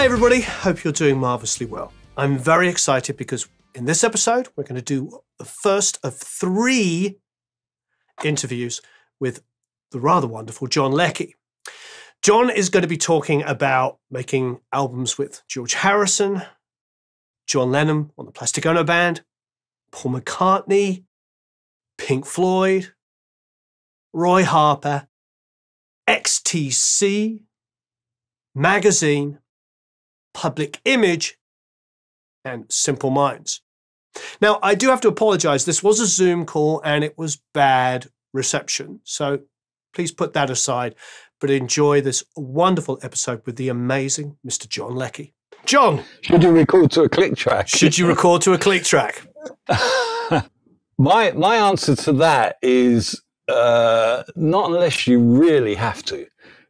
Hi everybody, hope you're doing marvellously well. I'm very excited because in this episode we're going to do the first of 3 interviews with the rather wonderful John Leckie. John is going to be talking about making albums with George Harrison, John Lennon on the Plastic Ono Band, Paul McCartney, Pink Floyd, Roy Harper, XTC, Magazine, Public Image, and Simple Minds. Now, I do have to apologize. This was a Zoom call and it was bad reception. So please put that aside, but enjoy this wonderful episode with the amazing Mr. John Leckie. John! Should you record to a click track? Should you record to a click track? My answer to that is not unless you really have to.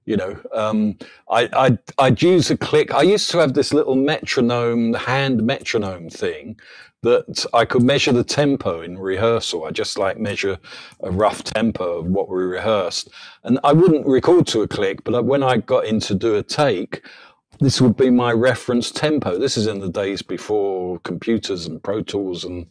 You know, I'd use a click. I used to have this little metronome, hand metronome thing that I could measure the tempo in rehearsal. I just like measure a rough tempo of what we rehearsed. And I wouldn't record to a click, but when I got in to do a take, this would be my reference tempo. This is in the days before computers and Pro Tools and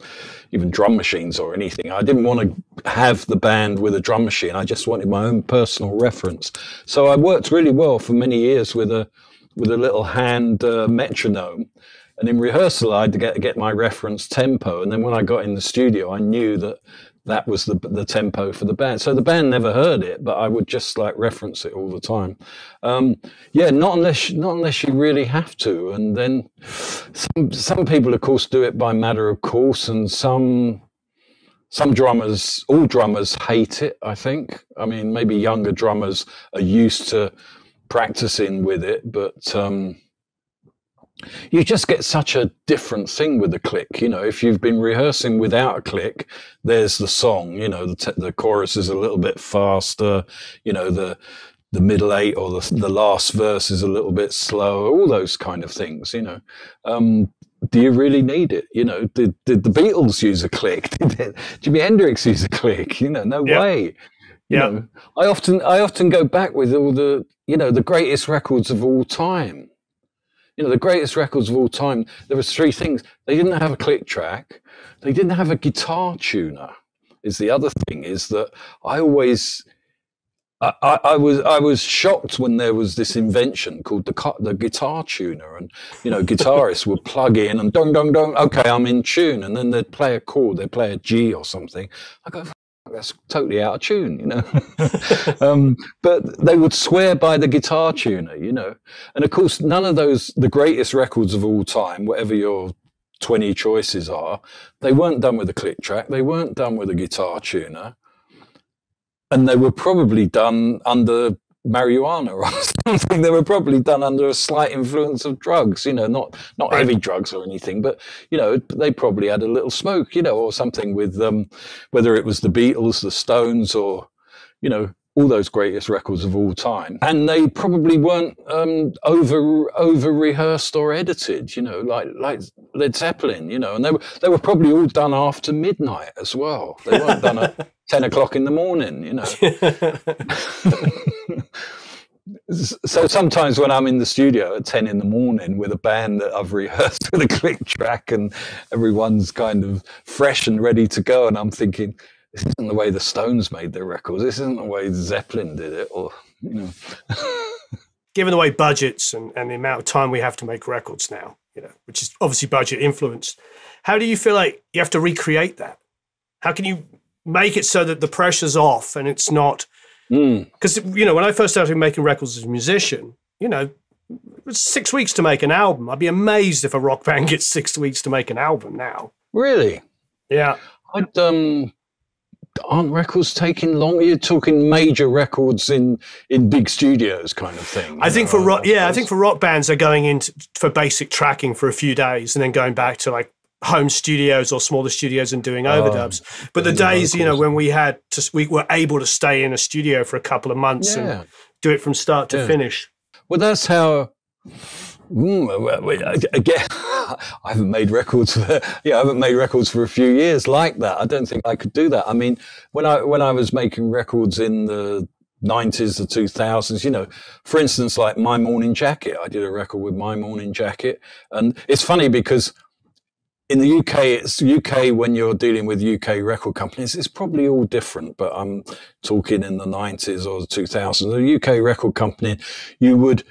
even drum machines or anything. I didn't want to have the band with a drum machine. I just wanted my own personal reference. So I worked really well for many years with a little hand metronome. And in rehearsal, I'd get my reference tempo. And then when I got in the studio, I knew that was the tempo for the band. So the band never heard it, but I would just like reference it all the time. Not unless you really have to. And then some people, of course, do it by matter of course, and some drummers, all drummers hate it, I think. I mean, maybe younger drummers are used to practicing with it, but you just get such a different thing with the click. You know, if you've been rehearsing without a click, there's the song, you know, the chorus is a little bit faster, you know, the middle 8 or the last verse is a little bit slower, all those kind of things, you know. Do you really need it? You know, did the Beatles use a click? Did Jimi Hendrix use a click? You know, no way. You know, I often go back with all the, you know, the greatest records of all time. You know, the greatest records of all time, there was 3 things. They didn't have a click track. They didn't have a guitar tuner, is the other thing, is that I was shocked when there was this invention called the guitar tuner. And, you know, guitarists would plug in and dong, dong, dong, okay, I'm in tune. And then they'd play a chord, they'd play a G or something. I go, that's totally out of tune, you know. But they would swear by the guitar tuner, you know. And of course, none of those, the greatest records of all time, whatever your 20 choices are, they weren't done with a click track. They weren't done with a guitar tuner. And they were probably done under marijuana or something. They were probably done under a slight influence of drugs, you know, not heavy drugs or anything, but, you know, they probably had a little smoke, you know, or something with whether it was the Beatles, the Stones, or, you know, all those greatest records of all time. And they probably weren't over rehearsed or edited, you know, like Led Zeppelin, you know, and they were probably all done after midnight as well. They weren't done at 10 o'clock in the morning, you know. So sometimes when I'm in the studio at 10 in the morning with a band that I've rehearsed with a click track and everyone's kind of fresh and ready to go, and I'm thinking, this isn't the way the Stones made their records. This isn't the way Zeppelin did it, or, you know. Given the way budgets and the amount of time we have to make records now, you know, which is obviously budget influenced, how do you feel like you have to recreate that? How can you make it so that the pressure's off and it's not... Because, you know, when I first started making records as a musician, you know, it was 6 weeks to make an album. I'd be amazed if a rock band gets 6 weeks to make an album now. Really? Yeah. Aren't records taking long? You're talking major records in big studios kind of thing. I think for rock bands, they're going in for basic tracking for a few days and then going back to like home studios or smaller studios and doing overdubs. But the days, you know, when we were able to stay in a studio for a couple of months and do it from start to finish. Well, that's how. Again, I haven't made records for a few years like that. I don't think I could do that. I mean, when I was making records in the 90s, the 2000s, you know, for instance, like My Morning Jacket. I did a record with My Morning Jacket. And it's funny because in the UK when you're dealing with UK record companies, it's probably all different, but I'm talking in the 90s or the 2000s. The UK record company, you would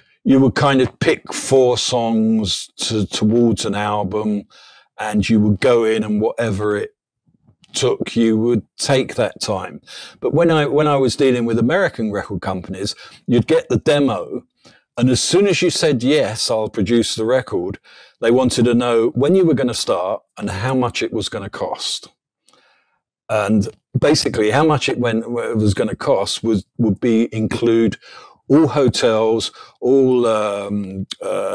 kind of pick 4 songs towards an album, and you would go in, and whatever it took, you would take that time. But when I was dealing with American record companies, you'd get the demo, and as soon as you said yes, I'll produce the record, they wanted to know when you were going to start and how much it was going to cost. And basically how much it was going to cost would include all hotels, all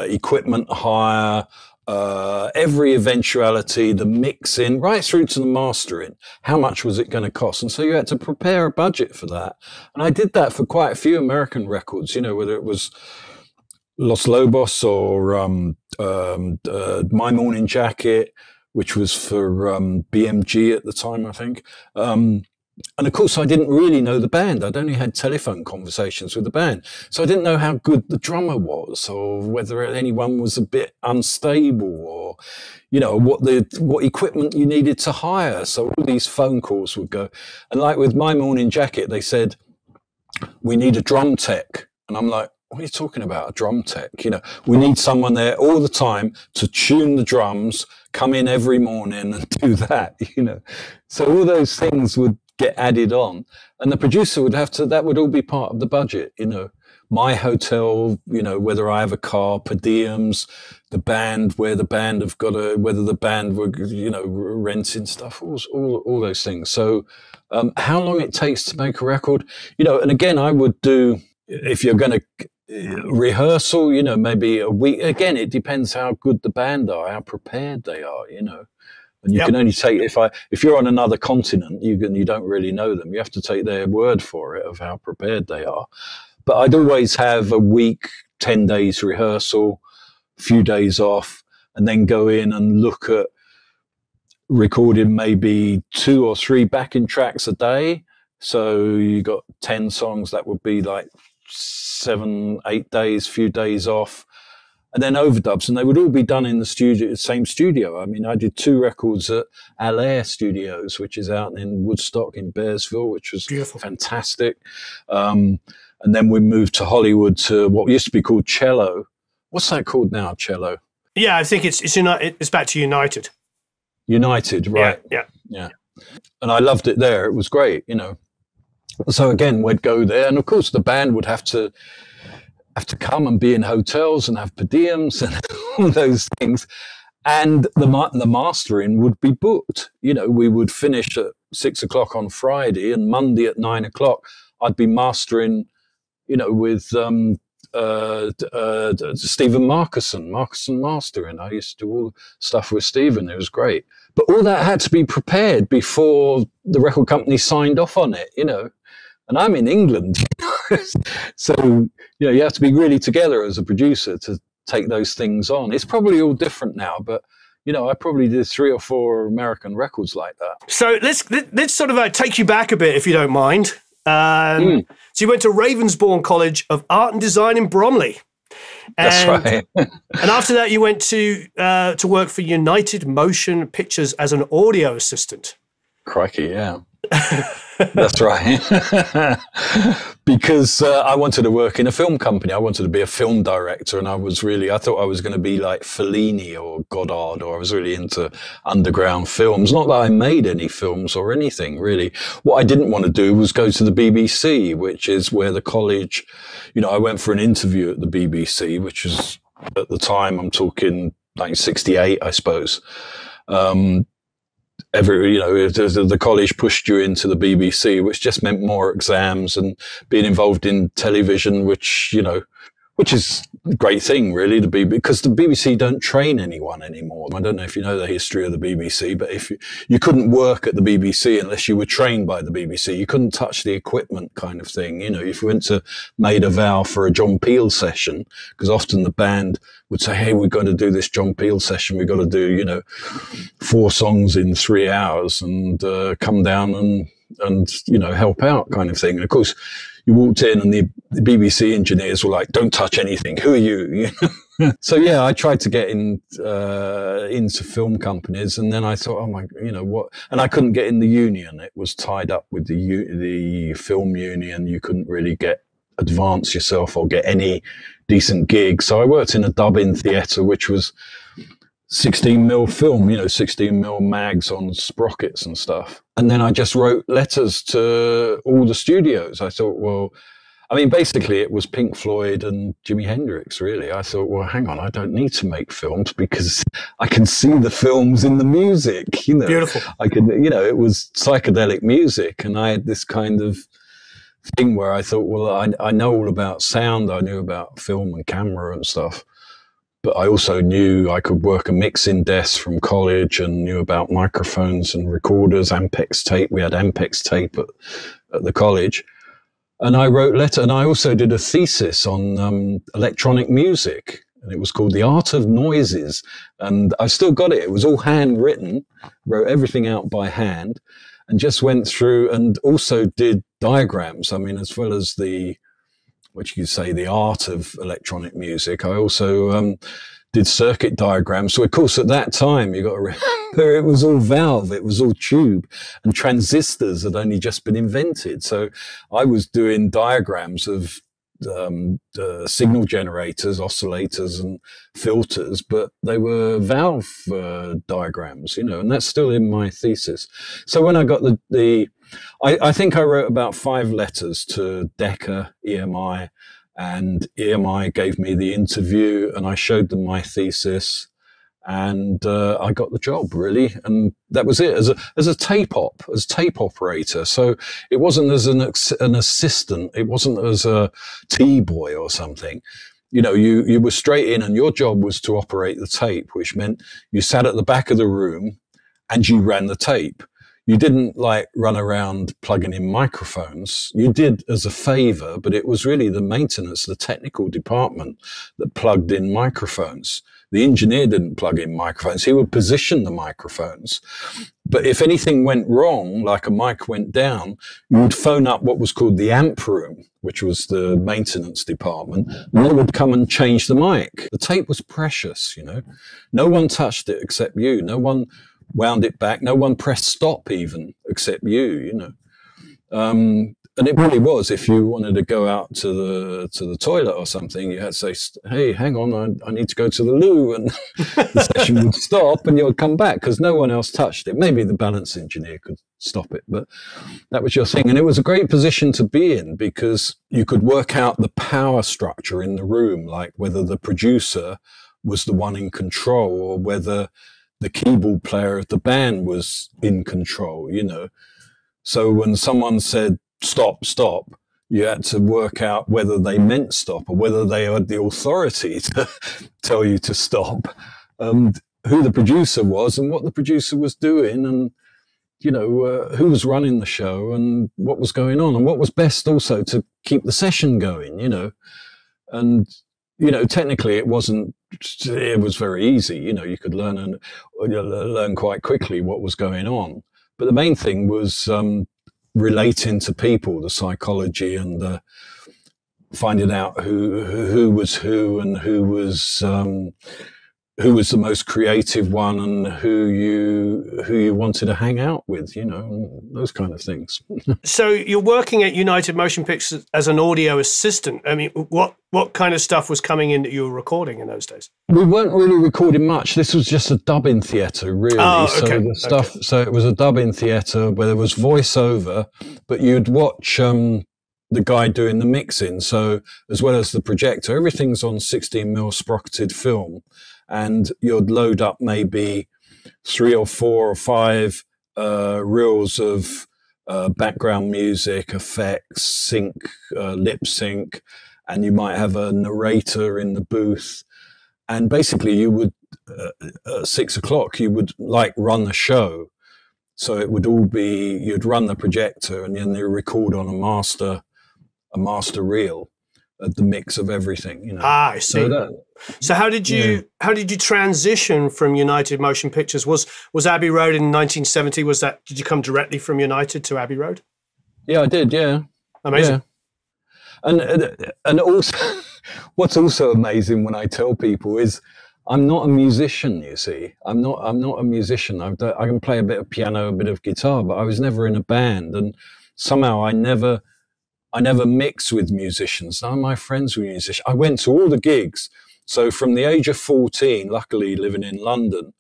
equipment hire, every eventuality, the mixing, right through to the mastering. How much was it going to cost? And so you had to prepare a budget for that. And I did that for quite a few American records, you know, whether it was Los Lobos or My Morning Jacket, which was for BMG at the time, I think. And of course, I didn't really know the band. I'd only had telephone conversations with the band. So I didn't know how good the drummer was, or whether anyone was a bit unstable, or, you know, what equipment you needed to hire. So all these phone calls would go. And like with My Morning Jacket, they said, we need a drum tech. And I'm like, what are you talking about, a drum tech? You know, we need someone there all the time to tune the drums, come in every morning and do that, you know. So all those things would get added on, and the producer would have to, that would all be part of the budget, you know. My hotel, you know, whether I have a car, per diems, the band, where the band have got whether the band were, you know, renting stuff, all those things. So how long it takes to make a record, you know, and again, I would do, if you're going to rehearsal, you know, maybe a week. Again, it depends how good the band are, how prepared they are, you know. And you can only take, if you're on another continent, you don't really know them. You have to take their word for it of how prepared they are. But I'd always have a week, 10 days rehearsal, a few days off, and then go in and look at recording maybe 2 or 3 backing tracks a day. So you got 10 songs, that would be like 7, 8 days, few days off, and then overdubs, and they would all be done in the studio, same studio. I mean, I did 2 records at Ayers Studios, which is out in Woodstock in Bearsville, which was beautiful, fantastic. And then we moved to Hollywood to what used to be called Cello. What's that called now, Cello? Yeah, I think it's back to United. United, right? Yeah. And I loved it there. It was great, you know. So again, we'd go there, and of course the band would have to come and be in hotels and have per diems and all those things. And the mastering would be booked. You know, we would finish at 6 o'clock on Friday, and Monday at 9 o'clock, I'd be mastering, you know, with Stephen Markison Mastering. I used to do all the stuff with Stephen. It was great. But all that had to be prepared before the record company signed off on it, you know. And I'm in England. So, you know, you have to be really together as a producer to take those things on. It's probably all different now, but, you know, I probably did 3 or 4 American records like that. So let's sort of take you back a bit, if you don't mind. So you went to Ravensbourne College of Art and Design in Bromley. That's right. And after that, you went to work for United Motion Pictures as an audio assistant. Crikey, yeah. That's right. Because I wanted to work in a film company. I wanted to be a film director, and I thought I was going to be like Fellini or Godard, or I was really into underground films. Not that I made any films or anything, really. What I didn't want to do was go to the BBC, which is where the college, you know, I went for an interview at the BBC, which was at the time, I'm talking 1968, I suppose. The college pushed you into the BBC, which just meant more exams and being involved in television, which is a great thing, really, to be, because the BBC don't train anyone anymore. I don't know if you know the history of the BBC, but if you couldn't work at the BBC unless you were trained by the BBC. You couldn't touch the equipment, kind of thing. You know, if you went to Maida Vale for a John Peel session, because often the band would say, hey, we've got to do this John Peel session. We've got to do, you know, 4 songs in 3 hours, and come down and, you know, help out, kind of thing. And of course, you walked in and the BBC engineers were like, "Don't touch anything. Who are you?" So yeah, I tried to get into film companies, and then I thought, oh my, what? And I couldn't get in the union. It was tied up with the film union. You couldn't really advance yourself or get any decent gigs. So I worked in a dub-in theatre, which was 16mm film, 16mm mags on sprockets and stuff. And then I just wrote letters to all the studios. I thought, well, I mean, basically it was Pink Floyd and Jimi Hendrix, really. I thought, well, hang on, I don't need to make films because I can see the films in the music, Beautiful. I could, it was psychedelic music. And I had this kind of thing where I thought, well, I know all about sound. I knew about film and camera and stuff. But I also knew I could work a mixing desk from college and knew about microphones and recorders, Ampex tape. We had Ampex tape at the college. And I wrote letter, and I also did a thesis on electronic music, and it was called The Art of Noises. And I've still got it. It was all handwritten, wrote everything out by hand, and just went through and also did diagrams. I mean, as well as the art of electronic music, I also did circuit diagrams. So, of course, at that time, you got to remember it was all valve, it was all tube, and transistors had only just been invented. So I was doing diagrams of signal generators, oscillators, and filters, but they were valve diagrams, and that's still in my thesis. So when I got I think I wrote about 5 letters to Decca, EMI, and EMI gave me the interview, and I showed them my thesis, and I got the job, really. And that was it, as a tape operator. So it wasn't as an assistant, it wasn't as a T-boy or something. You were straight in, and your job was to operate the tape, which meant you sat at the back of the room and you ran the tape. You didn't run around plugging in microphones. You did as a favor, but it was really the maintenance, the technical department that plugged in microphones. The engineer didn't plug in microphones. He would position the microphones. But if anything went wrong, like a mic went down, you would phone up what was called the amp room, which was the maintenance department, and they would come and change the mic. The tape was precious, No one touched it except you. No one wound it back. No one pressed stop even except you, And it really was, if you wanted to go out to the toilet or something, you had to say, hey, hang on, I need to go to the loo. And the session would stop and you would come back because no one else touched it. Maybe the balance engineer could stop it, but that was your thing. And it was a great position to be in because you could work out the power structure in the room, like whether the producer was the one in control or whether the keyboard player of the band was in control, So when someone said, stop, you had to work out whether they meant stop or whether they had the authority to tell you to stop, and who the producer was and what the producer was doing, and, who was running the show and what was going on and what was best also to keep the session going, And, technically it was very easy. You could learn quite quickly what was going on. But the main thing was relating to people, the psychology and finding out who was who and who was the most creative one and who you wanted to hang out with, those kind of things. So you're working at United Motion Pictures as an audio assistant. I mean, what kind of stuff was coming in that you were recording in those days? We weren't really recording much. This was just a dub-in theatre, really. Oh, okay. So it was a dub-in theatre where there was voiceover, but you'd watch the guy doing the mixing. So as well as the projector, everything's on 16mm sprocketed film. And you'd load up maybe 3 or 4 or 5 reels of background music, effects, sync, lip sync, and you might have a narrator in the booth. And basically you would, at 6 o'clock, you would run the show. So it would all be, you'd run the projector and then you record on a master reel. The mix of everything, I see. So how did you transition from United Motion Pictures? Was Abbey Road in 1970? Did you come directly from United to Abbey Road? Yeah, I did. Yeah, amazing. And also, what's also amazing when I tell people is I'm not a musician. You see, I'm not a musician. I can play a bit of piano, a bit of guitar, but I was never in a band, and somehow I never mixed with musicians. None of my friends were musicians. I went to all the gigs. So from the age of 14, luckily living in London,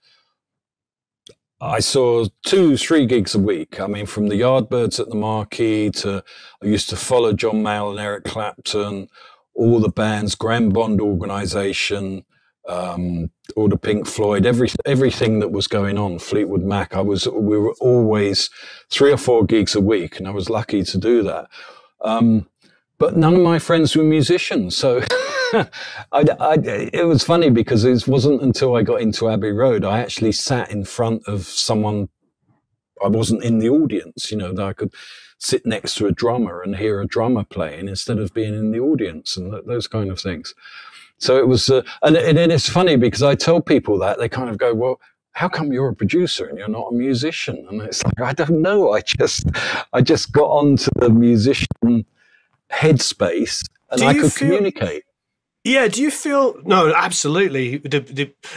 I saw 2-3 gigs a week. I mean, from the Yardbirds at the Marquee to, I used to follow John Mayall and Eric Clapton, all the bands, Graham Bond Organisation, all the Pink Floyd, everything that was going on, Fleetwood Mac. We were always 3 or 4 gigs a week, and I was lucky to do that. But none of my friends were musicians, so it was funny because it wasn't until I got into Abbey Road I actually sat in front of someone. I wasn't in the audience, that I could sit next to a drummer and hear a drummer playing instead of being in the audience and those kind of things. So it was, and it's funny because I tell people that they kind of go, well, how come you're a producer and you're not a musician? And it's like, I don't know. I just got onto the musician headspace and I could communicate. Yeah. Do you feel? No, absolutely.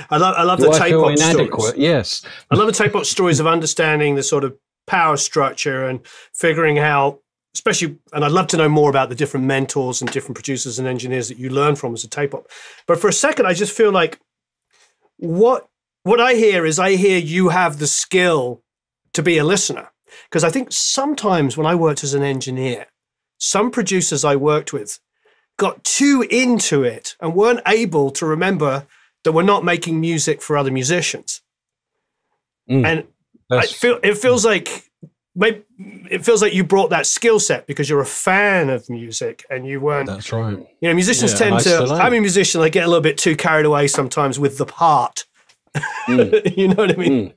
I love the tape op stories. Yes. I love the tape op stories of understanding the sort of power structure and figuring how, especially, and I'd love to know more about the different mentors and different producers and engineers that you learn from as a tape op. But for a second, I just feel like what I hear you have the skill to be a listener. Because I think sometimes when I worked as an engineer, some producers I worked with got too into it and weren't able to remember that we're not making music for other musicians. And it feels like you brought that skill set because you're a fan of music and you weren't. That's right. Musicians tend to, I'm a musician, I get a little bit too carried away sometimes with the part. You know what I mean?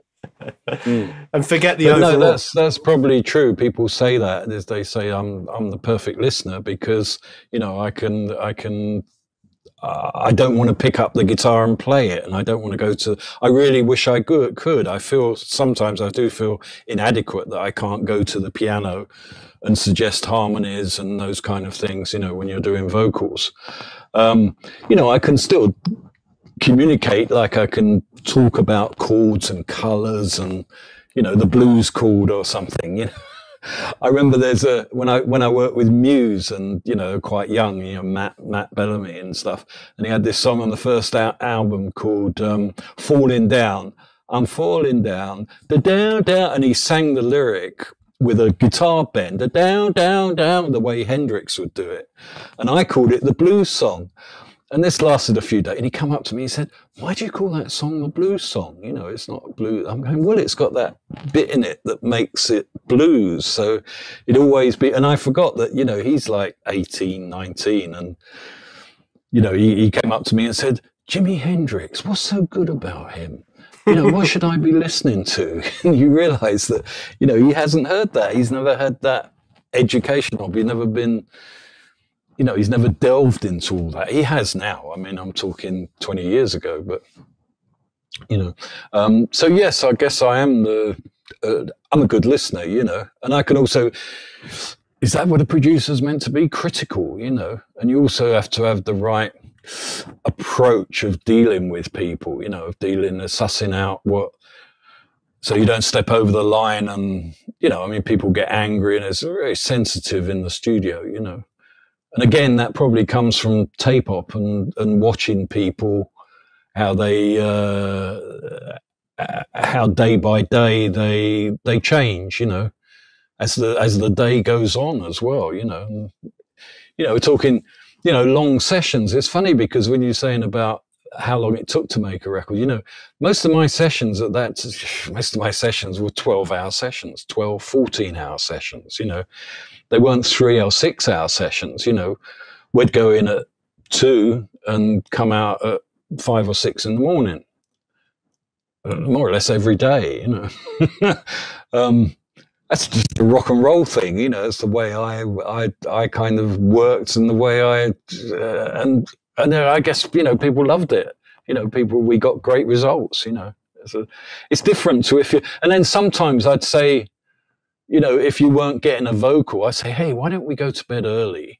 And forget the overall. No, that's probably true. People say that as they say I'm the perfect listener because I don't want to pick up the guitar and play it, and I don't want to go to. I really wish I could. I feel sometimes I do feel inadequate that I can't go to the piano and suggest harmonies and those kind of things. When you're doing vocals, I can still communicate, like I can talk about chords and colors and the blues chord or something. I remember when I worked with Muse and quite young, Matt Bellamy and stuff, and he had this song on the first album called "Falling Down." I'm falling down, the down down, and he sang the lyric with a guitar bend, the down down down, the way Hendrix would do it, and I called it the blues song. And this lasted a few days. And he come up to me and said, why do you call that song the blues song? It's not blues. I'm going, well, it's got that bit in it that makes it blues. So it always be, and I forgot that, he's like 18, 19. And, he came up to me and said, Jimi Hendrix, what's so good about him? What should I be listening to? And you realize that, he hasn't heard that. He's never had that education of, he's never been... he's never delved into all that. He has now. I mean, I'm talking 20 years ago, but, so yes, I guess I am I'm a good listener, and I can also, is that what a producer's meant to be? Critical, and you also have to have the right approach of dealing with people, of sussing out so you don't step over the line and, people get angry and it's very sensitive in the studio, And again, that probably comes from tape op and watching people, how they, how day by day they change, as the day goes on as well, And, we're talking, long sessions. It's funny because when you're saying about how long it took to make a record, most of my sessions were 12-hour sessions, 12, 14-hour sessions, They weren't 3 or 6 hour sessions, We'd go in at 2 and come out at 5 or 6 in the morning, more or less every day, That's just a rock and roll thing, It's the way I kind of worked and the way and I guess, people loved it. We got great results, It's different to and then sometimes I'd say, if you weren't getting a vocal, I say, hey, why don't we go to bed early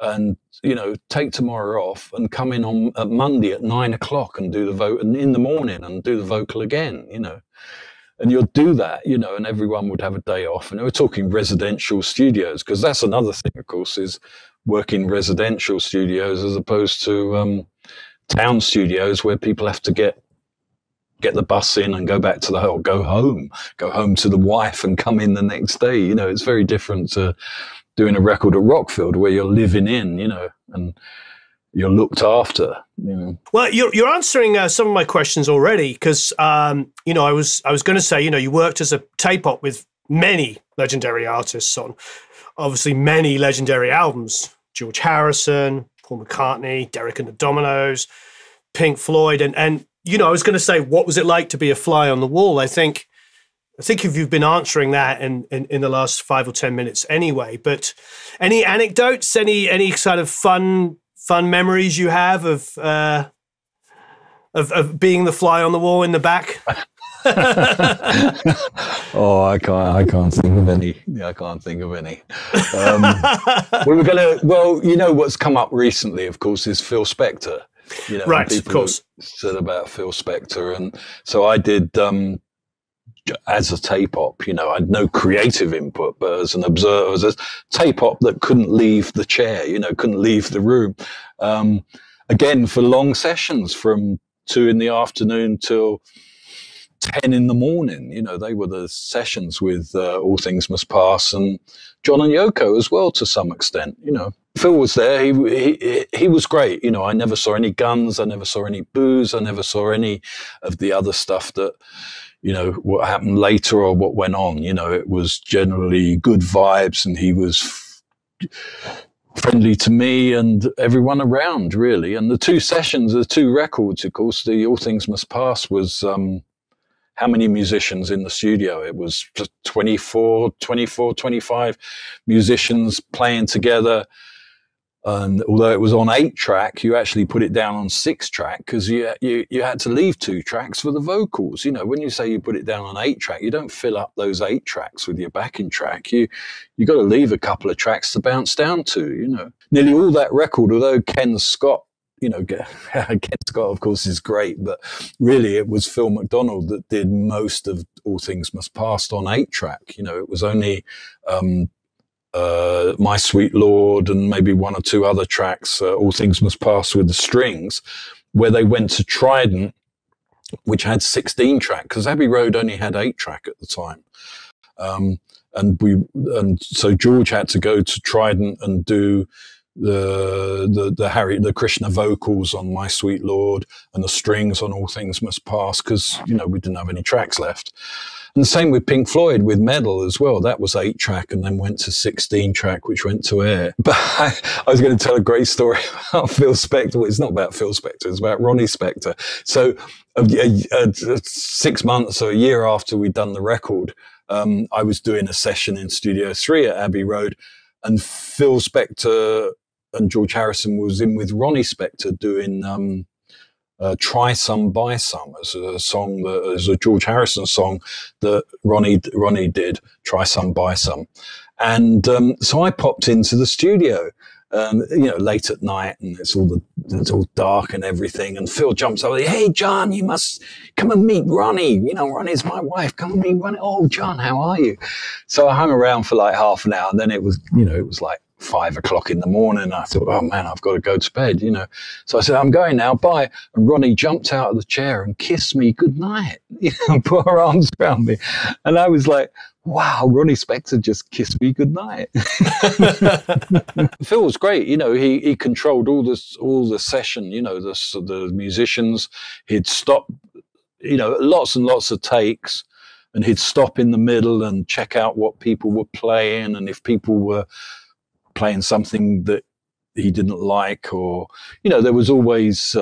and, you know, take tomorrow off and come in on at Monday at 9 o'clock and do the vote, and in the morning and do the vocal again, you know. And you'll do that, you know, and everyone would have a day off. And we're talking residential studios, because that's another thing, of course, is working residential studios as opposed to town studios where people have to get the bus in and go back to the hotel, go home to the wife and come in the next day. You know, it's very different to doing a record at Rockfield where you're living in, you know, and you're looked after, you know. Well, you're answering some of my questions already, because you know, I was going to say, you know, you worked as a tape op with many legendary artists on obviously many legendary albums: George Harrison, Paul McCartney, Derek and the Dominoes, Pink Floyd, and you know, I was going to say, what was it like to be a fly on the wall? I think if you've been answering that in the last 5 or 10 minutes anyway. But any anecdotes, any kind of fun memories you have of being the fly on the wall in the back? Oh, I can't think of any. Yeah, I can't think of any. Well, you know, what's come up recently, of course, is Phil Spector. You know, right, of course. Said about Phil Spector, and so I did. As a tape op, you know, I had no creative input, but as an observer, as a tape op that couldn't leave the chair, you know, couldn't leave the room. Again, for long sessions from 2 in the afternoon till 10 in the morning, you know, they were the sessions with All Things Must Pass and John and Yoko as well, to some extent, you know. Phil was there. He was great. You know, I never saw any guns. I never saw any booze. I never saw any of the other stuff that, you know, what happened later or what went on. You know, it was generally good vibes, and he was friendly to me and everyone around, really. And the 2 sessions, the 2 records, of course, the All Things Must Pass was how many musicians in the studio? It was just 24, 25 musicians playing together. And although it was on 8-track, you actually put it down on 6-track because you had to leave 2 tracks for the vocals. You know, when you say you put it down on 8-track, you don't fill up those 8 tracks with your backing track. You got to leave a couple of tracks to bounce down to. You know, nearly all that record, although Ken Scott, you know, Ken Scott, of course, is great, but really it was Phil McDonald that did most of All Things Must Pass on 8-track. You know, it was only My Sweet Lord and maybe 1 or 2 other tracks, All Things Must Pass with the strings, where they went to Trident, which had 16-track, because Abbey Road only had 8-track at the time. And so George had to go to Trident and do the Krishna vocals on My Sweet Lord and the strings on All Things Must Pass, because, you know, we didn't have any tracks left. And the same with Pink Floyd with Meddle as well. That was 8-track and then went to 16-track, which went to air. But I was going to tell a great story about Phil Spector. Well, it's not about Phil Spector, it's about Ronnie Spector. So 6 months or a year after we'd done the record, I was doing a session in Studio 3 at Abbey Road, and Phil Spector and George Harrison was in with Ronnie Spector doing Try Some, Buy Some, as a song, as a George Harrison song that Ronnie did, Try Some, Buy Some. And so I popped into the studio, you know, late at night, and it's all dark and everything. And Phil jumps over, "Hey, John, you must come and meet Ronnie. You know, Ronnie's my wife. Come and meet Ronnie." "Oh, John, how are you?" So I hung around for like half an hour, and then it was like 5 o'clock in the morning. I thought, oh man, I've got to go to bed, you know. So I said, "I'm going now, bye." And Ronnie jumped out of the chair and kissed me goodnight, you know, put her arms around me. And I was like, wow, Ronnie Spector just kissed me goodnight. Phil was great, you know. He controlled all the session, you know, the musicians. He'd stop, you know, lots and lots of takes, and he'd stop in the middle and check out what people were playing, and if people were playing something that he didn't like, or, you know, there was always,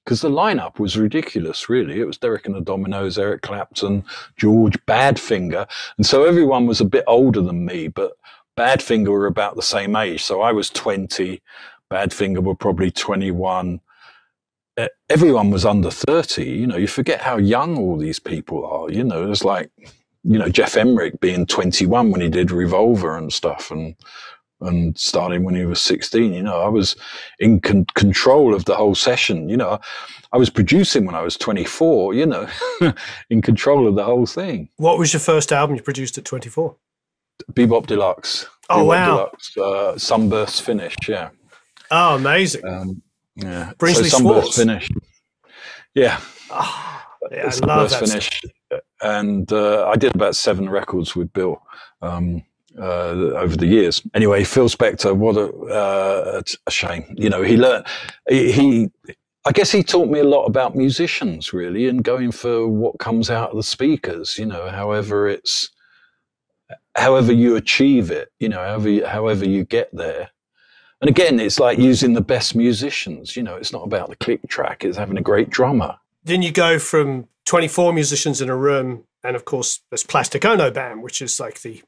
because the lineup was ridiculous, really. It was Derek and the Dominoes, Eric Clapton, George, Badfinger. And so everyone was a bit older than me, but Badfinger were about the same age. So I was 20, Badfinger were probably 21. Everyone was under 30. You know, you forget how young all these people are. You know, it's like, you know, Jeff Emmerich being 21 when he did Revolver and stuff. And and starting when he was 16. You know, I was in control of the whole session. You know, I was producing when I was 24, you know, in control of the whole thing. What was your first album you produced at 24? Bebop Deluxe. Oh, Bebop wow. Deluxe, Sunburst Finish, yeah. Oh, amazing. Yeah. Brinsley Sunburst Schwartz. Finish. Yeah. Oh, yeah, I Sunburst love that Finish. And I did about 7 records with Bill over the years. Anyway, Phil Spector, what a shame. You know, I guess he taught me a lot about musicians, really, and going for what comes out of the speakers, you know, however you achieve it, you know, however you get there. And again, it's like using the best musicians, you know, it's not about the click track, it's having a great drummer. Then you go from 24 musicians in a room, and of course, there's Plastic Ono Band, which is like the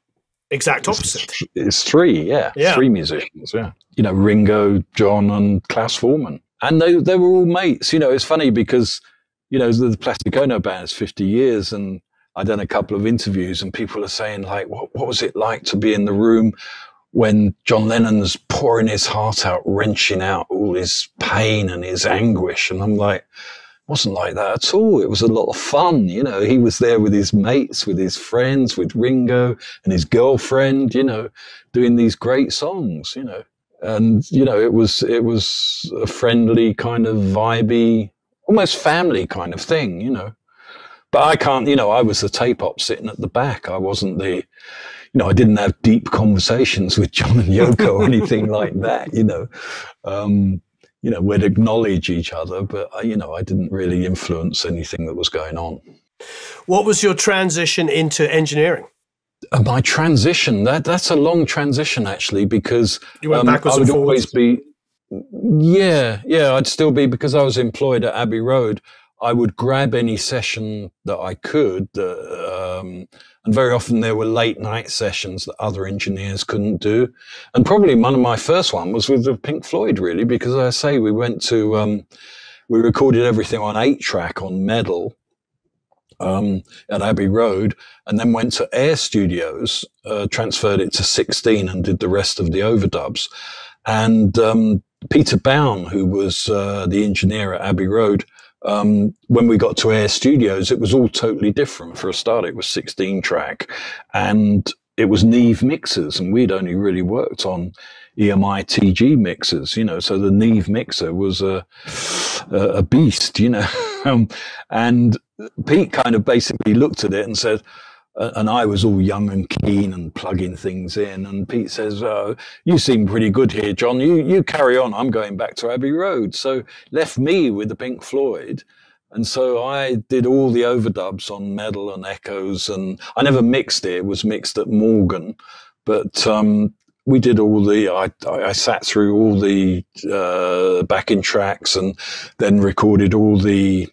exact opposite. It's 3, yeah. 3 musicians, yeah. You know, Ringo, John, and Klaus Voormann. And they were all mates. You know, it's funny because, you know, the Plastic Ono Band is 50 years, and I've done a couple of interviews, and people are saying, like, what was it like to be in the room when John Lennon's pouring his heart out, wrenching out all his pain and his anguish? And I'm like, it wasn't like that at all. It was a lot of fun. You know, he was there with his mates, with his friends, with Ringo and his girlfriend, you know, doing these great songs, you know. And, you know, it was a friendly kind of vibey, almost family kind of thing, you know. But I can't, you know, I was the tape op sitting at the back. I wasn't the, you know, I didn't have deep conversations with John and Yoko or anything like that, you know. You know, we'd acknowledge each other, but, you know, I didn't really influence anything that was going on. What was your transition into engineering? My transition, that's a long transition, actually, because you went backwards I would and forwards. always be, I'd still be, because I was employed at Abbey Road, I would grab any session that I could, and very often there were late night sessions that other engineers couldn't do. And probably one of my first one was with the Pink Floyd, really, because as I say, we went to, we recorded everything on 8-track on Meddle, at Abbey Road, and then went to Ayers Studios, transferred it to 16 and did the rest of the overdubs. And Peter Bown, who was the engineer at Abbey Road, when we got to Ayers Studios, it was all totally different. For a start, it was 16-track, and it was Neve mixers, and we'd only really worked on EMI TG mixers, you know, so the Neve mixer was a beast, you know. And Pete kind of basically looked at it and said, and I was all young and keen and plugging things in, and Pete says, you seem pretty good here, John, you carry on, I'm going back to Abbey Road. So left me with the Pink Floyd. And so I did all the overdubs on Meddle and Echoes, and I never mixed it. It was mixed at Morgan, but we did all the, I sat through all the backing tracks and then recorded all the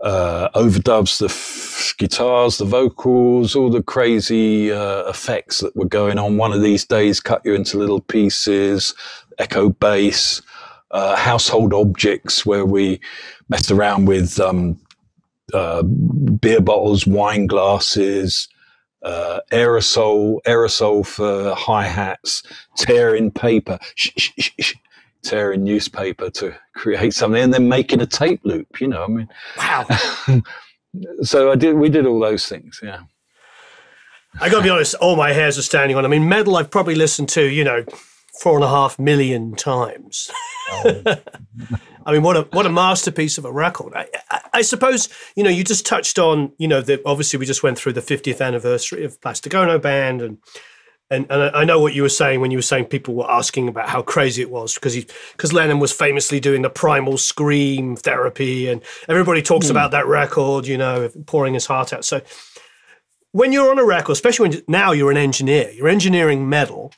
overdubs, the guitars, the vocals, all the crazy effects that were going on. One of these days, cut you into little pieces, echo bass, household objects, where we messed around with beer bottles, wine glasses, aerosol for hi-hats, tearing paper, tearing newspaper to create something, and then making a tape loop, you know, I mean. Wow. So we did all those things, yeah. I got to be honest, all my hairs are standing on. I mean, Meddle I've probably listened to, you know, 4.5 million times. I mean, what a masterpiece of a record. I suppose, you know, you just touched on, you know, that obviously we just went through the 50th anniversary of Plastic Ono Band, and I know what you were saying when you were saying people were asking about how crazy it was because Lennon was famously doing the primal scream therapy, and everybody talks about that record, you know, pouring his heart out. So when you're on a record, especially when now you're an engineer, you're engineering Meddle,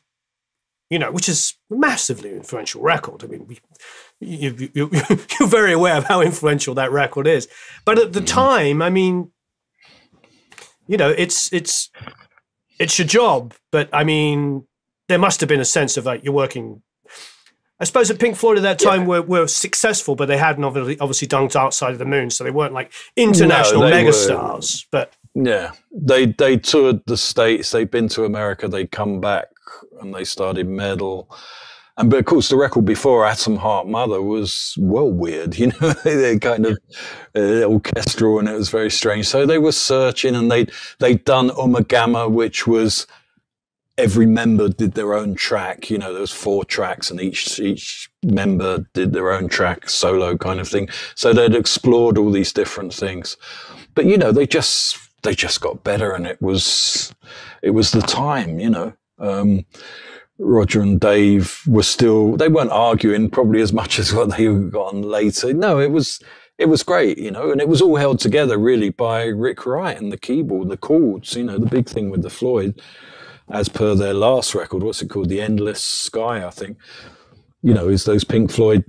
you know, which is a massively influential record. I mean, you're very aware of how influential that record is. But at the time, I mean, you know, it's your job. But I mean, there must have been a sense of like you're working. I suppose at Pink Floyd at that time were successful, but they hadn't obviously done Dark Side of the Moon, so they weren't like international megastars. But yeah, they toured the States. They'd been to America. They'd come back and they started Meddle. But of course, the record before Atom Heart Mother was well weird, you know, they kind of orchestral, and it was very strange. So they were searching, and they'd done Gamma, which was every member did their own track. You know, there was 4 tracks, and each member did their own track, solo kind of thing. So they'd explored all these different things. But you know, they just got better, and it was the time, you know. Roger and Dave they weren't arguing probably as much as what they got on later. No, it was great, you know, and it was all held together really by Rick Wright and the keyboard, the chords, you know, the big thing with the Floyd, as per their last record, what's it called? The Endless Sky, I think, you know, is those Pink Floyd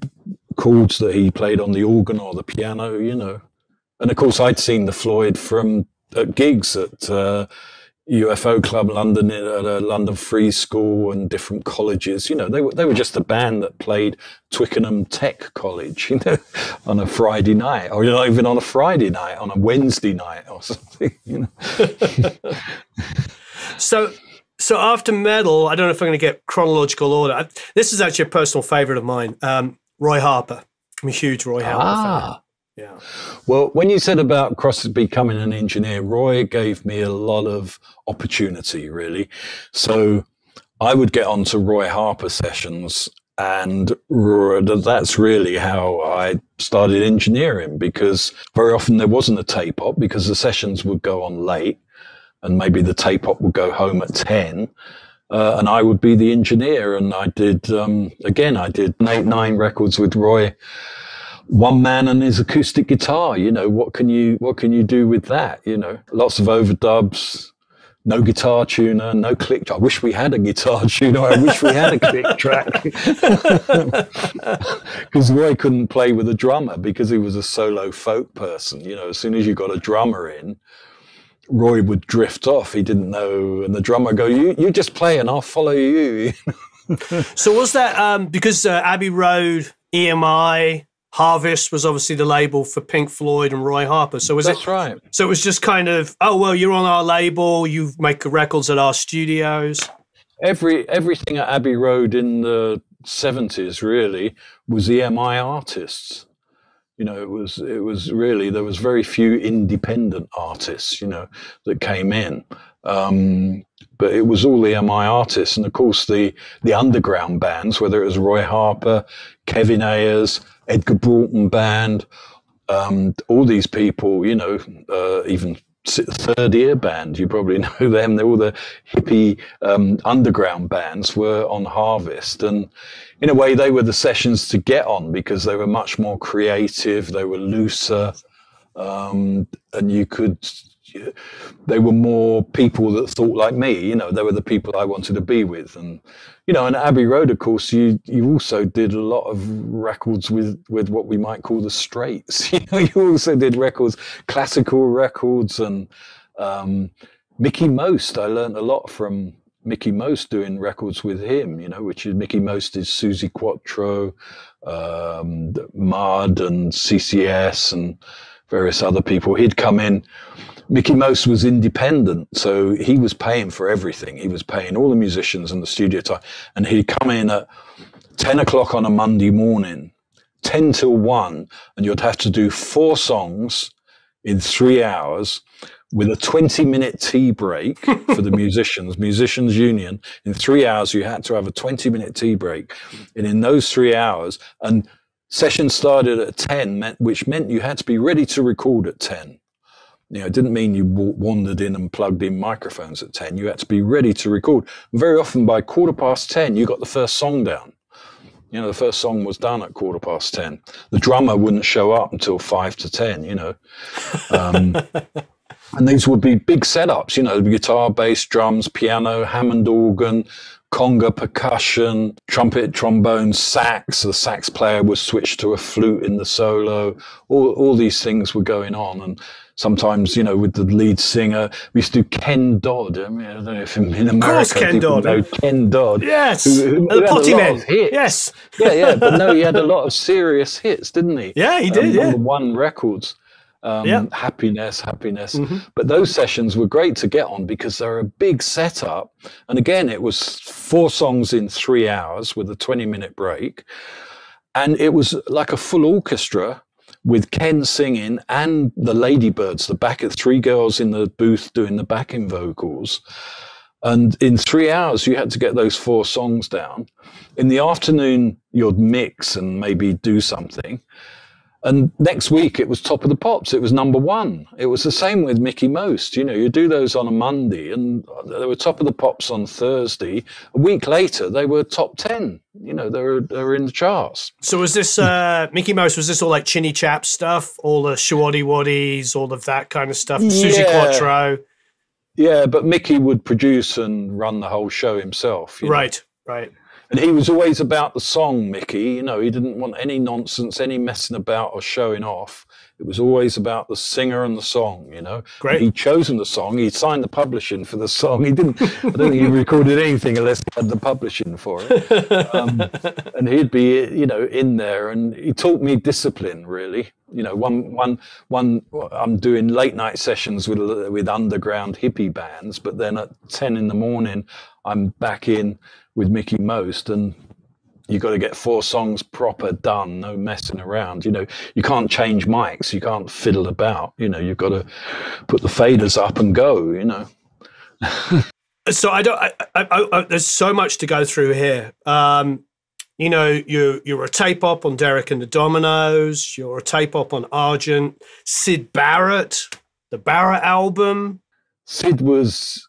chords that he played on the organ or the piano, you know. And of course I'd seen the Floyd at gigs at, UFO Club London, at a London Free School, and different colleges. You know, they were just a band that played Twickenham Tech College, you know, on a Friday night, or not even on a Friday night, on a Wednesday night or something, you know. So after Meddle, I don't know if I'm going to get chronological order. This is actually a personal favourite of mine, Roy Harper. I'm a huge Roy Harper fan. Yeah. Well, when you said about becoming an engineer, Roy gave me a lot of opportunity, really. So I would get onto Roy Harper sessions, and that's really how I started engineering, because very often there wasn't a tape op, because the sessions would go on late, and maybe the tape op would go home at 10. And I would be the engineer, and I did 9 records with Roy. One man and his acoustic guitar, you know, what can you do with that? You know, lots of overdubs, no guitar tuner, no click. I wish we had a guitar tuner. I wish we had a click track. Because Roy couldn't play with a drummer because he was a solo folk person. You know, as soon as you got a drummer in, Roy would drift off. He didn't know, and the drummer go, "You just play, and I'll follow you." So was that because Abbey Road, EMI, Harvest was obviously the label for Pink Floyd and Roy Harper. So That's right. So it was just kind of, oh, well, you're on our label, you make records at our studios. Everything at Abbey Road in the 70s really was EMI artists. You know, it was really, there was very few independent artists, you know, that came in. But it was all EMI artists. And of course the underground bands, whether it was Roy Harper, Kevin Ayers, Edgar Broughton Band, all these people, you know, even Third Ear Band, you probably know them. All the hippie underground bands were on Harvest. And in a way, they were the sessions to get on because they were much more creative, they were looser, and they were more people that thought like me, you know, they were the people I wanted to be with. And, you know, and at Abbey Road, of course, you also did a lot of records with what we might call the straights. You know, you also did records, classical records, and Mickey Most. I learned a lot from Mickey Most doing records with him, you know, which is Mickey Most is Susie Quattro, Mud and CCS and various other people. He'd come in. Mickey Most was independent, so he was paying for everything. He was paying all the musicians and the studio time. And he'd come in at 10 o'clock on a Monday morning, 10 till 1, and you'd have to do 4 songs in 3 hours with a 20-minute tea break for the musicians union. In 3 hours, you had to have a 20-minute tea break. And in those 3 hours, and sessions started at 10, which meant you had to be ready to record at 10. You know, it didn't mean you wandered in and plugged in microphones at 10. You had to be ready to record. And very often by 10:15, you got the first song down. You know, the first song was done at 10:15. The drummer wouldn't show up until 5 to 10, you know. And these would be big setups, you know, guitar, bass, drums, piano, Hammond organ, conga, percussion, trumpet, trombone, sax. The sax player was switched to a flute in the solo. All these things were going on. And sometimes, you know, with the lead singer, we used to do Ken Dodd. I mean, I don't know if in America, of course, Ken Dodd. Know Ken Dodd. Yes, who the Potty Men. Hits. Yes. Yeah, but no, he had a lot of serious hits, didn't he? Yeah, he did, On the One records. Happiness. But those sessions were great to get on because they're a big setup. And again, it was 4 songs in 3 hours with a 20-minute break. And it was like a full orchestra with Ken singing and the Ladybirds, the back of 3 girls in the booth doing the backing vocals. And in 3 hours, you had to get those 4 songs down. In the afternoon, you'd mix and maybe do something. And next week, it was Top of the Pops. It was #1. It was the same with Mickey Most. You know, you do those on a Monday, and they were Top of the Pops on Thursday. A week later, they were top 10. You know, they were in the charts. So was this Mickey Most? Was this all like Chinny Chap stuff? All the Shawaddy Waddies, all of that kind of stuff? Susie Quattro. Yeah, but Mickey would produce and run the whole show himself. Right. And he was always about the song, Mickey. You know, he didn't want any nonsense, any messing about or showing off. It was always about the singer and the song, you know. Great. And he'd chosen the song. He'd signed the publishing for the song. I don't think he recorded anything unless he had the publishing for it. And he'd be, you know, in there. And he taught me discipline, really. You know, one. I'm doing late night sessions with underground hippie bands, but then at 10 in the morning, I'm back in with Mickey Most, and you got to get 4 songs proper done, no messing around. You know, you can't change mics, you can't fiddle about. You know, you've got to put the faders up and go. You know. So I there's so much to go through here. You know, you're a tape op on Derek and the Dominoes. You're a tape op on Argent. Syd Barrett, the Barrett album. Syd was,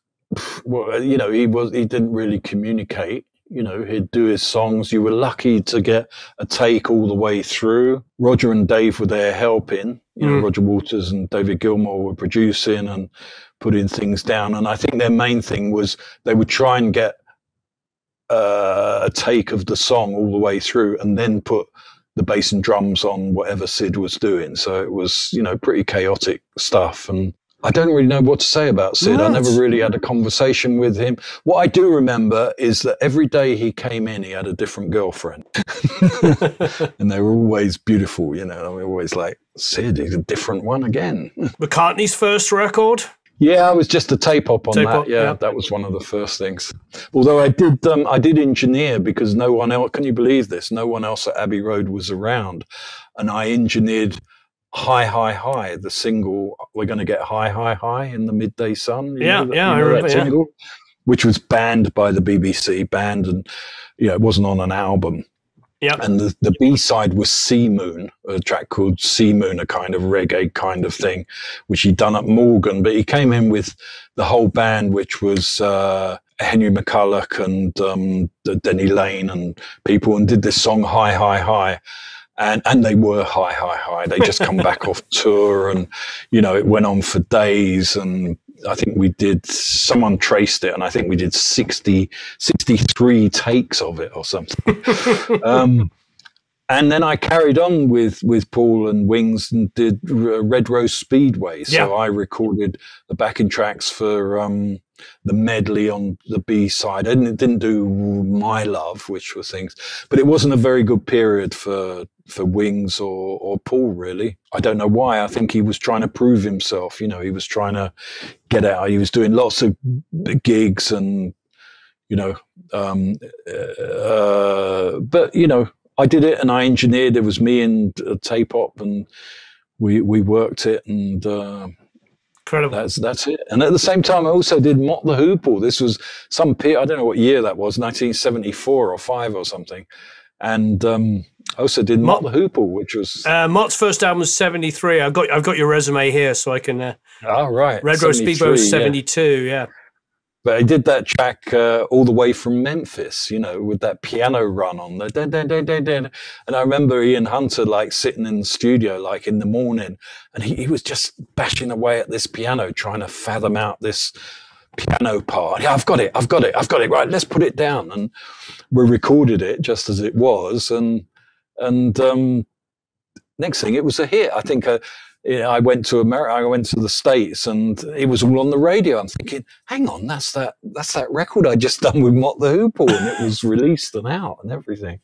well, you know, he didn't really communicate. You know, he'd do his songs. You were lucky to get a take all the way through. Roger and Dave were there helping. You know, Roger Waters and David Gilmour were producing and putting things down. And I think their main thing was they would try and get a take of the song all the way through and then put the bass and drums on whatever Syd was doing. So it was, you know, pretty chaotic stuff. And I don't really know what to say about Syd. I never really had a conversation with him. What I do remember is that every day he came in, he had a different girlfriend. And they were always beautiful, you know. We were always like, Syd, he's a different one again. McCartney's first record? Yeah, I was just a tape op on that. Yeah, that was one of the first things. Although I did engineer, because no one else, can you believe this? No one else at Abbey Road was around. And I engineered High, High, High, the single, we're going to get high, high, high in the midday sun. I remember that single, which was banned by the BBC, and, you know, it wasn't on an album. Yeah. And the B-side was Sea Moon, a track called Sea Moon, a kind of reggae kind of thing, which he'd done at Morgan. But he came in with the whole band, which was Henry McCulloch and Denny Lane and people, and did this song High, High, High. And they were high, high, high. They just come back off tour, and, you know, it went on for days. And I think someone traced it, and I think we did 63 takes of it or something. And then I carried on with Paul and Wings and did Red Rose Speedway. So I recorded the backing tracks for the medley on the B-side. I didn't do My Love, which were things, but it wasn't a very good period for Wings or Paul, really. I don't know why. I think he was trying to prove himself. You know, he was trying to get out. He was doing lots of gigs and, you know, but, you know, I did it and I engineered. It was me and a tape op, and we worked it, and incredible. That's it. And at the same time, I also did Mott The Hoople. This was I don't know what year that was, 1974 or 5 or something. And I also did Mott The Hoople, which was Mott's first album was 73. I've got your resume here, so I can. Right. Red Rose Speedway was 72. Yeah. But I did that track all the way from Memphis, you know, with that piano run on the dun, dun, dun, dun, dun. And I remember Ian Hunter like sitting in the studio like in the morning, and he was just bashing away at this piano, trying to fathom out this piano part. Yeah, I've got it. Right, let's put it down. And we recorded it just as it was, and next thing it was a hit. I think. I went to America. I went to the States, and it was all on the radio. I'm thinking, hang on, that's that record I just done with Mott The Hoople, and it was released and out and everything.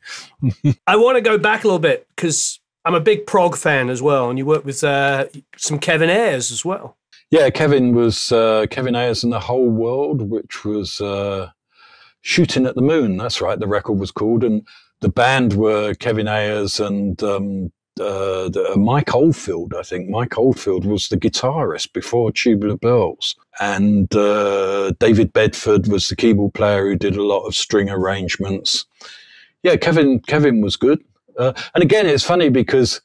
I want to go back a little bit because I'm a big prog fan as well, and you worked with some Kevin Ayers as well. Yeah, Kevin was Kevin Ayers and the Whole World, which was Shooting at the Moon. That's right. The record was called, and the band were Kevin Ayers and Mike Oldfield. I think Mike Oldfield was the guitarist before Tubular Bells, and David Bedford was the keyboard player who did a lot of string arrangements. Yeah, Kevin was good. And again, it's funny because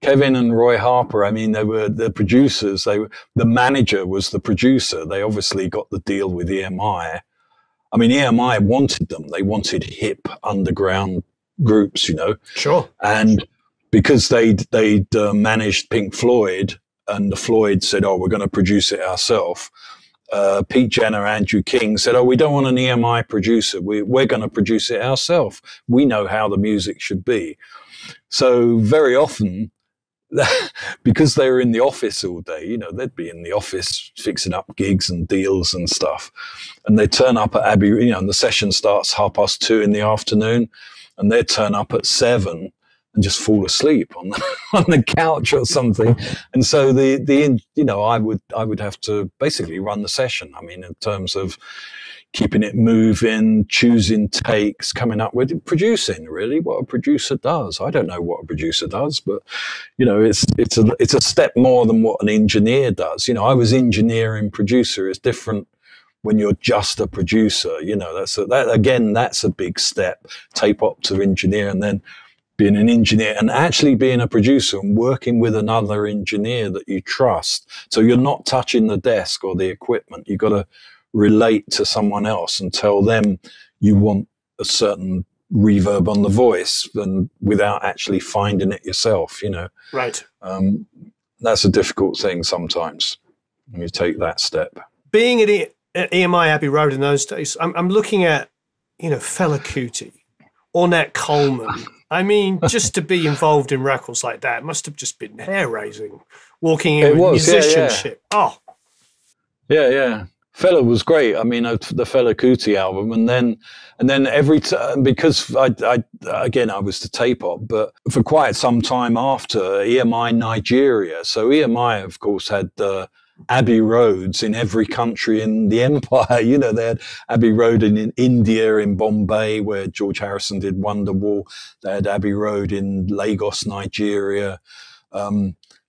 Kevin and Roy Harper, I mean, they were the producers. The manager was the producer. They obviously got the deal with EMI. I mean, EMI wanted them. They wanted hip underground groups, you know. Sure. And because they'd managed Pink Floyd, and the Floyd said, "Oh, we're going to produce it ourselves." Pete Jenner, Andrew King said, "Oh, we don't want an EMI producer. We're going to produce it ourselves. We know how the music should be." So very often, because they were in the office all day, you know, they'd be in the office fixing up gigs and deals and stuff. And they'd turn up at Abbey, you know, and the session starts 2:30 in the afternoon, and they'd turn up at 7 and just fall asleep on the couch or something. And so you know, I would have to basically run the session. I mean, in terms of keeping it moving, choosing takes, coming up with it, producing really what a producer does. I don't know what a producer does, but you know, it's a step more than what an engineer does. You know, I was engineering producer. It's different when you're just a producer. You know, that's a big step. Tape op to engineer, and then being an engineer and actually being a producer and working with another engineer that you trust. So you're not touching the desk or the equipment. You've got to relate to someone else and tell them you want a certain reverb on the voice, and without actually finding it yourself, you know. Right. That's a difficult thing sometimes when you take that step. Being at EMI Abbey Road in those days, I'm looking at, you know, Fela Kuti, Ornette Coleman. I mean, just to be involved in records like that must have just been hair-raising, walking in with musicianship. Yeah. Oh. Yeah. Fela was great. I mean, the Fela Kuti album, and then every time, because I was the tape op, but for quite some time after, EMI Nigeria. So EMI, of course, had Abbey Roads in every country in the empire. You know, they had Abbey Road in India, in Bombay, where George Harrison did Wonderwall. They had Abbey Road in Lagos, Nigeria.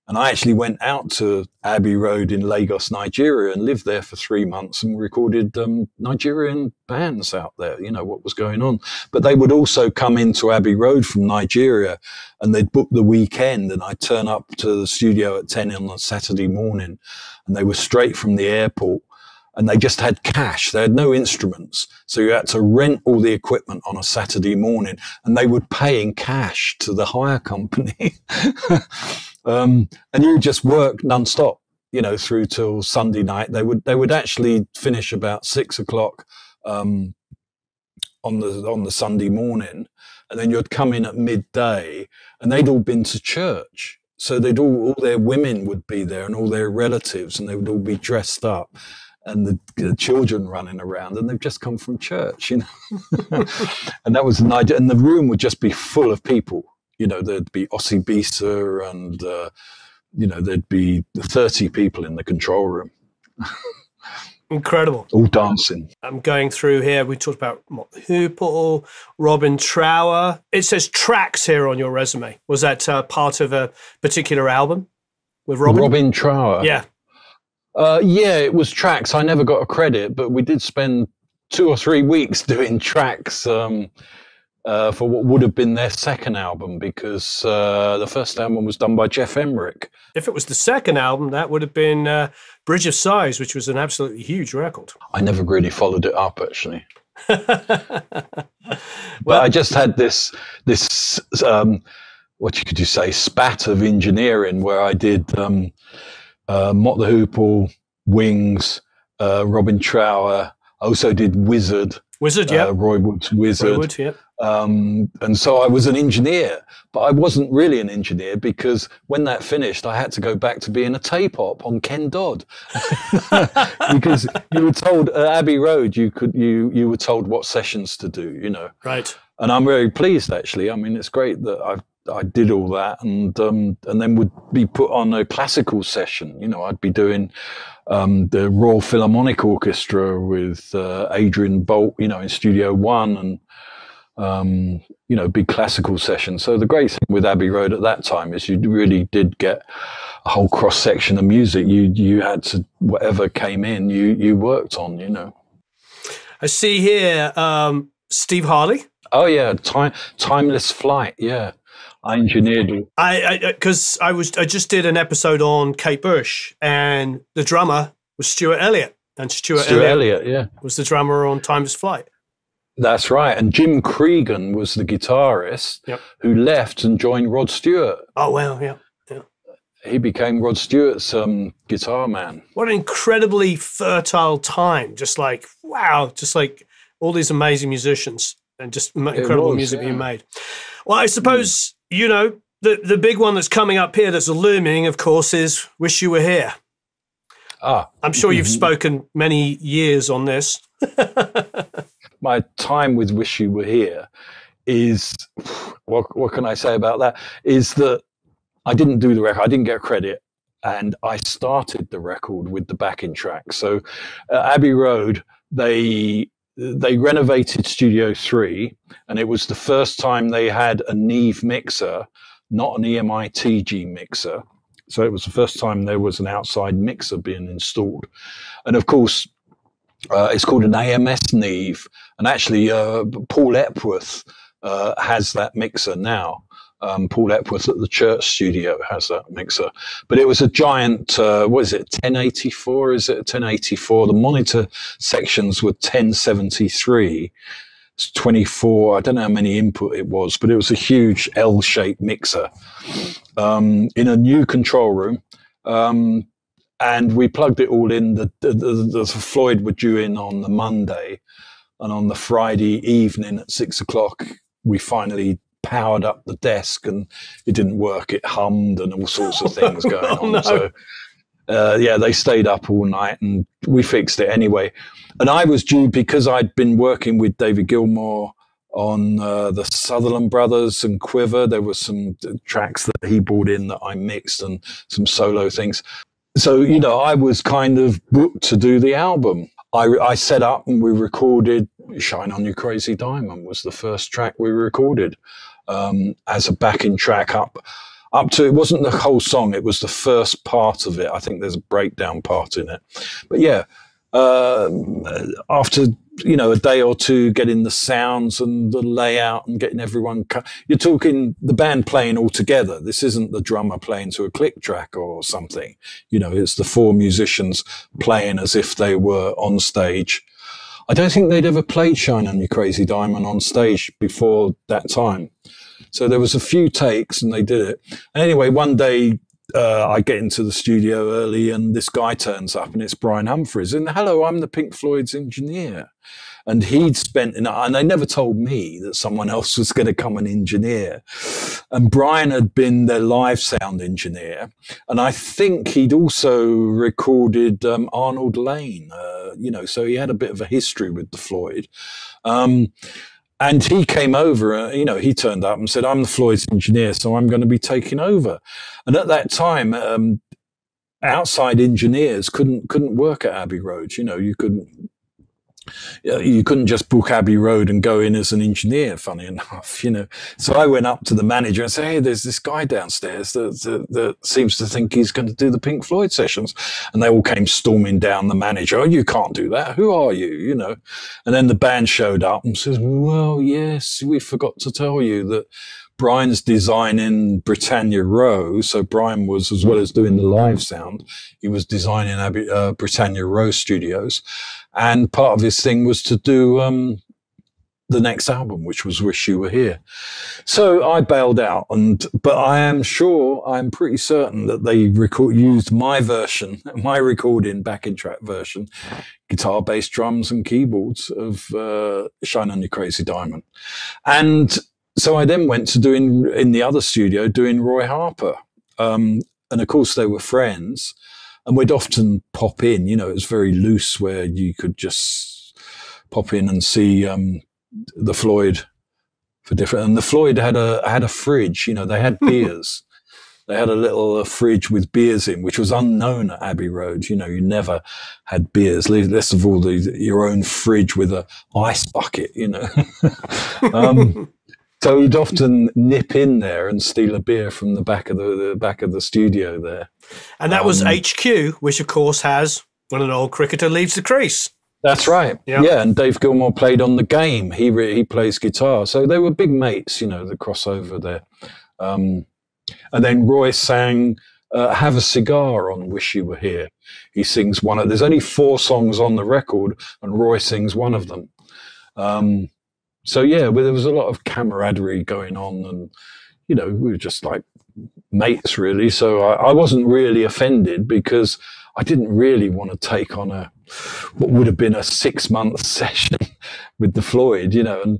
And I actually went out to Abbey Road in Lagos, Nigeria, and lived there for 3 months and recorded Nigerian bands out there, you know, what was going on. But they would also come into Abbey Road from Nigeria, and they'd book the weekend, and I'd turn up to the studio at 10 on a Saturday morning, and they were straight from the airport. And they just had cash. They had no instruments. So you had to rent all the equipment on a Saturday morning, and they would pay in cash to the hire company. And you just work non-stop, you know, through till Sunday night. They would actually finish about 6:00 on the Sunday morning, and then you'd come in at midday, and they'd all been to church. So all their women would be there, and all their relatives, and they would all be dressed up, and the children running around, and they've just come from church, you know. And that was the night, and the room would just be full of people. You know, there'd be Ossie Bisa, and you know, there'd be 30 people in the control room. Incredible. All dancing. I'm going through here. We talked about Mott The Hoople, Robin Trower. It says tracks here on your resume. Was that part of a particular album with Robin? Robin Trower. Yeah. Yeah, it was tracks. I never got a credit, but we did spend 2 or 3 weeks doing tracks for what would have been their second album, because the first album was done by Jeff Emerick. If it was the second album, that would have been Bridge of Sighs, which was an absolutely huge record. I never really followed it up, actually. But I just had this what could you say, spat of engineering, where I did Mott The Hoople, Wings, Robin Trower. I also did Wizard. Yeah. Roy Wood's Wizard. Roy Wood, yeah. And so I was an engineer, but I wasn't really an engineer, because when that finished, I had to go back to being a tape op on Ken Dodd. Because you were told at Abbey Road, you were told what sessions to do, you know. Right. And I'm very pleased, actually. I mean, it's great that I did all that, and then would be put on a classical session. You know, I'd be doing the Royal Philharmonic Orchestra with Adrian Bolt, you know, in Studio One, and you know, big classical sessions. So the great thing with Abbey Road at that time is you really did get a whole cross section of music. You had to, whatever came in, you worked on. You know, I see here Steve Harley. Oh yeah, Timeless Flight. Yeah, I engineered it. Because I just did an episode on Kate Bush, and the drummer was Stuart Elliott, and Stuart Elliott, yeah, was the drummer on Timeless Flight. That's right, and Jim Cregan was the guitarist who left and joined Rod Stewart. Oh wow, yeah. He became Rod Stewart's guitar man. What an incredibly fertile time! Just like wow, just like all these amazing musicians and just incredible music being made. Well, I suppose you know the big one that's coming up here that's looming, of course, is "Wish You Were Here." I'm sure you've spoken many years on this. My time with "Wish You Were Here" is what can I say about that? Is that I didn't do the record. I didn't get credit, and I started the record with the backing track. So, Abbey Road, they renovated Studio 3, and it was the first time they had a Neve mixer, not an EMI TG mixer. So it was the first time there was an outside mixer being installed, and of course, it's called an AMS Neve, and actually, Paul Epworth has that mixer now. Paul Epworth at the Church Studio has that mixer, but it was a giant, what is it, 1084? Is it 1084? The monitor sections were 1073. It's 24. I don't know how many input it was, but it was a huge L-shaped mixer in a new control room. And we plugged it all in. The Floyd were due in on the Monday, and on the Friday evening at 6 o'clock, we finally powered up the desk, and it didn't work. It hummed and all sorts of things going on. No. So, they stayed up all night, and we fixed it anyway. And I was due, because I'd been working with David Gilmour on the Sutherland Brothers and Quiver. There were some tracks that he brought in that I mixed, and some solo things. So, you know, I was kind of booked to do the album. I set up and we recorded "Shine On You Crazy Diamond" was the first track we recorded as a backing track up to, it wasn't the whole song, it was the first part of it. I think there's a breakdown part in it. But yeah, after, you know, a day or two getting the sounds and the layout and getting everyone, you're talking the band playing all together. This isn't the drummer playing to a click track or something. You know, it's the four musicians playing as if they were on stage. I don't think they'd ever played "Shine On You Crazy Diamond" on stage before that time. So there was a few takes and they did it. And anyway, one day I get into the studio early and this guy turns up, and it's Brian Humphries. And hello, I'm the Pink Floyd's engineer. And he'd spent, and they never told me that someone else was going to come and engineer. And Brian had been their live sound engineer. And I think he'd also recorded Arnold Lane, you know, so he had a bit of a history with the Floyd. And he came over, you know, he turned up and said, "I'm the Floyd's engineer, so I'm going to be taking over." And at that time, outside engineers couldn't work at Abbey Road. You know, you couldn't just book Abbey Road and go in as an engineer, funny enough, you know. So I went up to the manager and said, "Hey, there's this guy downstairs that seems to think he's going to do the Pink Floyd sessions." And they all came storming down the manager. "Oh, you can't do that. Who are you?" You know. And then the band showed up and says, "Well, yes, we forgot to tell you that Brian's designing Britannia Row." So Brian was, as well as doing the live sound, he was designing Britannia Row Studios. And part of his thing was to do the next album, which was "Wish You Were Here." So I bailed out, but I'm pretty certain that they used my version, my recording backing track version, guitar, bass, drums and keyboards of "Shine On You Crazy Diamond." And so I then went to doing, in the other studio, doing Roy Harper. And of course they were friends. And we'd often pop in, you know, it was very loose where you could just pop in and see the Floyd for different. And the Floyd had a fridge. You know, they had beers. They had a little fridge with beers in, which was unknown at Abbey Road. You know, you never had beers, less of all your own fridge with a ice bucket. You know, so you'd often nip in there and steal a beer from the back of the studio there. And that was HQ, which of course has when an old cricketer leaves the crease. That's right. Yep. Yeah, and Dave Gilmour played on the game. He plays guitar, so they were big mates. You know, the crossover there. And then Roy sang "Have a Cigar" on "Wish You Were Here." He sings there's only 4 songs on the record, and Roy sings one of them. So yeah, well, there was a lot of camaraderie going on, and you know, we were just like mates really. So I wasn't really offended because I didn't really want to take on what would have been a 6-month session with the Floyd, you know, and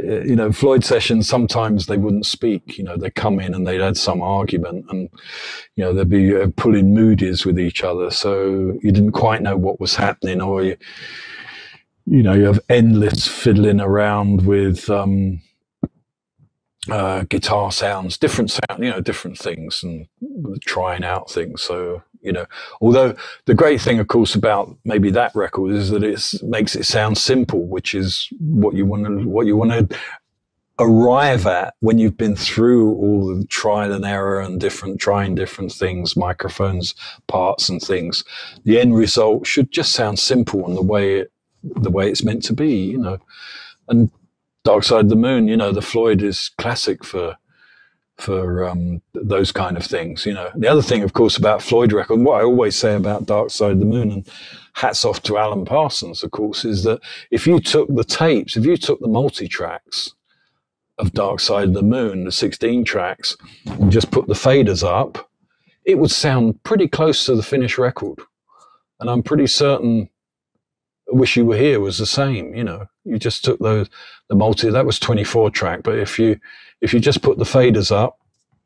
you know, Floyd sessions, sometimes they wouldn't speak, you know, they'd come in and they'd had some argument and, you know, they'd be pulling moodies with each other. So you didn't quite know what was happening, or you know, you have endless fiddling around with guitar sounds, different sound, you know, different things, and trying out things. So, you know, although the great thing, of course, about maybe that record is that it makes it sound simple, which is what you want to arrive at when you've been through all the trial and error and trying different things, microphones, parts and things. The end result should just sound simple and the way it's meant to be, you know. And Dark Side of the Moon, you know, the Floyd is classic for those kind of things, you know. The other thing, of course, about Floyd record, what I always say about Dark Side of the Moon, and hats off to Alan Parsons, of course, is that if you took the multi-tracks of Dark Side of the Moon, the 16 tracks, and just put the faders up, it would sound pretty close to the finished record. And I'm pretty certain Wish You Were Here was the same, you know. You just took the multi, that was 24 track, but if you just put the faders up,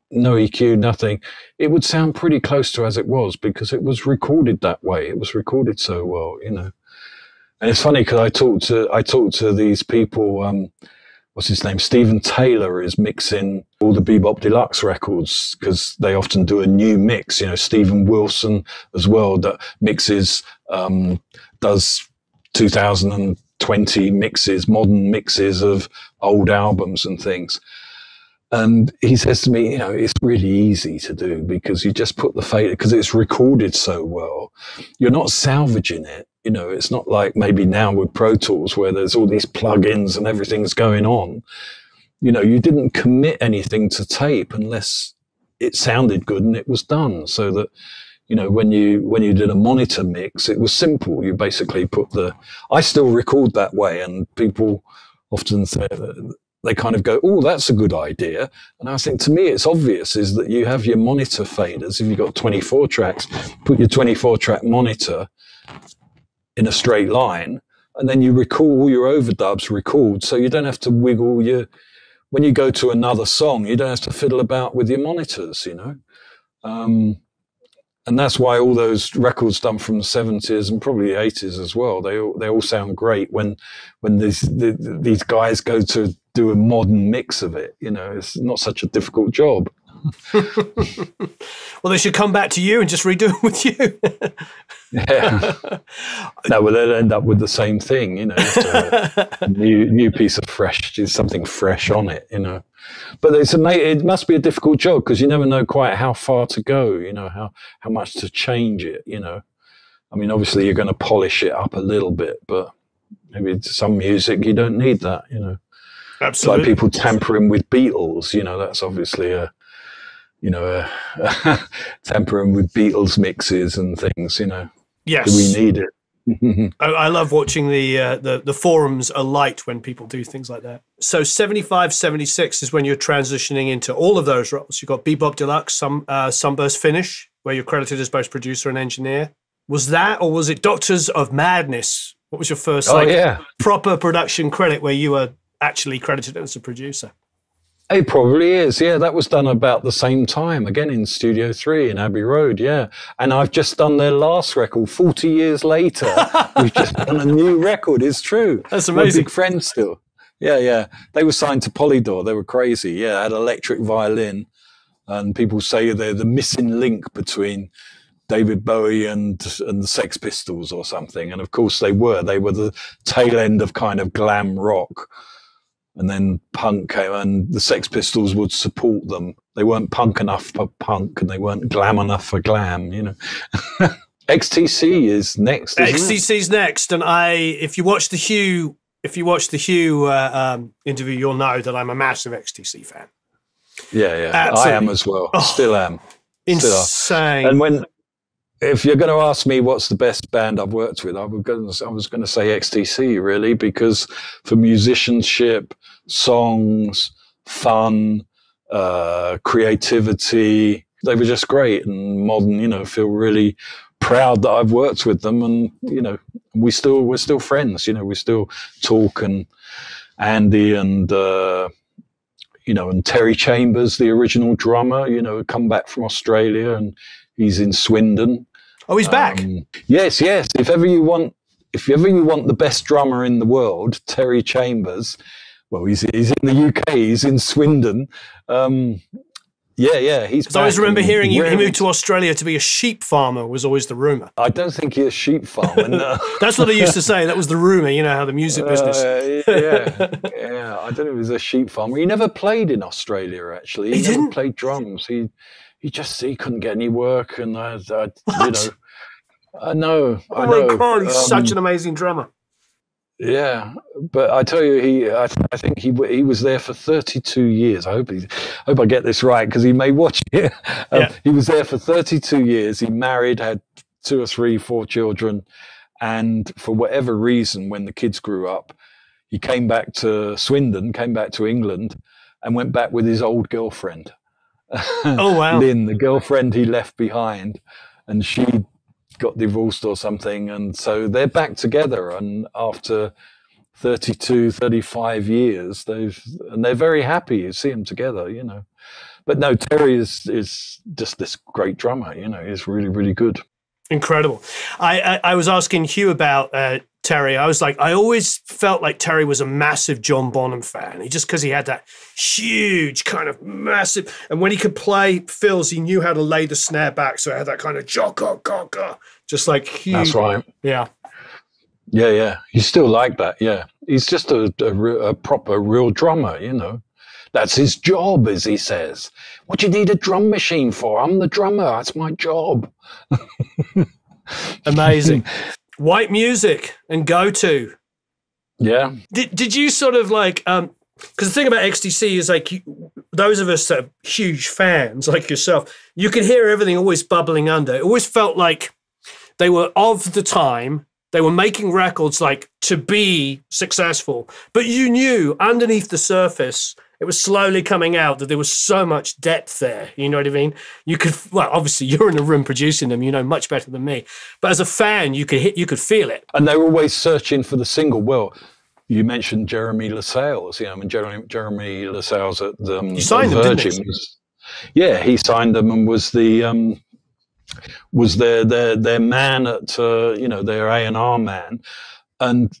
no EQ, nothing, it would sound pretty close to as it was, because it was recorded that way. It was recorded so well, you know. And it's funny because I talked to these people, what's his name? Stephen Taylor is mixing all the Bebop Deluxe records because they often do a new mix, you know. Stephen Wilson as well, that mixes, does 2020 mixes, modern mixes of old albums and things. And he says to me, you know, it's really easy to do because you just put the fader, because it's recorded so well. You're not salvaging it. You know, it's not like maybe now with Pro Tools where there's all these plugins and everything's going on. You know, you didn't commit anything to tape unless it sounded good and it was done. So that, you know, when you did a monitor mix, it was simple. You basically I still record that way, and people often say, they kind of go, oh, that's a good idea. And I think, to me, it's obvious is that you have your monitor faders. If you've got 24 tracks, put your 24 track monitor in a straight line, and then you record all your overdubs, so you don't have to wiggle when you go to another song, you don't have to fiddle about with your monitors, you know. And that's why all those records done from the 70s and probably the 80s as well, they all sound great when these guys go to do a modern mix of it. You know, it's not such a difficult job. Well, they should come back to you and just redo it with you. Yeah. No, well, they'll end up with the same thing, you know, just a new piece of something fresh on it, you know. But it must be a difficult job because you never know quite how far to go, you know, how much to change it, you know. I mean, obviously you're going to polish it up a little bit, but maybe some music you don't need that, you know. Absolutely. It's like people tampering with Beatles, you know, that's obviously tampering with Beatles mixes and things, you know. Yes. Do we need it? I love watching the forums alight when people do things like that. So 75, 76 is when you're transitioning into all of those roles. You've got Bebop Deluxe, Sunburst Finish, where you're credited as both producer and engineer. Was that, or was it Doctors of Madness? What was your first proper production credit where you were actually credited as a producer? It probably is, yeah. That was done about the same time, again in Studio 3 in Abbey Road, yeah. And I've just done their last record 40 years later. We've just done a new record, it's true. That's amazing. We're big friends still. Yeah. They were signed to Polydor. They were crazy. Yeah, had electric violin. And people say they're the missing link between David Bowie and the Sex Pistols or something. And of course they were. They were the tail end of kind of glam rock. And then punk came, and the Sex Pistols would support them. They weren't punk enough for punk, and they weren't glam enough for glam, you know. XTC is next. XTC's next, and if you watch the Hugh interview, you'll know that I'm a massive XTC fan. Yeah. Absolutely. I am as well. Still am. Insane. And if you're going to ask me what's the best band I've worked with, I was going to say XTC, really, because for musicianship, songs, fun, creativity, they were just great and modern. You know, feel really proud that I've worked with them, and you know, we're still friends. You know, we still talk, and Andy and you know, and Terry Chambers, the original drummer, you know, had come back from Australia, and he's in Swindon. Oh, he's back. Yes. If ever you want the best drummer in the world, Terry Chambers. Well, he's in the UK. He's in Swindon. Yeah. He's. I always remember hearing he moved to Australia to be a sheep farmer. Was always the rumor. I don't think he's a sheep farmer. No. That's what they used to say. That was the rumor. You know how the music business. Yeah. I don't know if he's a sheep farmer. He never played in Australia. Actually, he never played drums. He couldn't get any work, and I you know. I know. Oh my God, he's such an amazing drummer. Yeah, but I tell you, I think he was there for 32 years. I hope I get this right, because he may watch it. He was there for 32 years. He married, had 2 or 3, 4 children, and for whatever reason, when the kids grew up, he came back to Swindon, came back to England, and went back with his old girlfriend. Oh wow, Lynn, the girlfriend he left behind, and she got divorced or something, and so they're back together, and after 32, 35 years they're very happy. You see them together, you know. But no, Terry is just this great drummer, you know. He's really, really good. Incredible. I was asking Hugh about Terry. I was like, I always felt like Terry was a massive John Bonham fan. Just because he had that huge kind of massive, and when he could play fills, he knew how to lay the snare back, so it had that kind of jocka, just like huge. That's right. Yeah. He's still like that. Yeah, he's just a proper real drummer, you know. That's his job, as he says. What do you need a drum machine for? I'm the drummer. That's my job. Amazing. White music and go-to. Yeah. Did you sort of like, because the thing about XTC is like, those of us that are huge fans like yourself, you could hear everything always bubbling under. It always felt like they were of the time. They were making records like to be successful, but you knew underneath the surface, it was slowly coming out that there was so much depth there. You know what I mean? You could, well, obviously you're in the room producing them, you know much better than me. But as a fan, you could feel it. And they were always searching for the single. Well, you mentioned Jeremy LaSalle's, you know, I mean, Jeremy LaSalle's at the you signed them, Virgin. didn't Yeah, he signed them and was the was their man at you know, their A&R man. And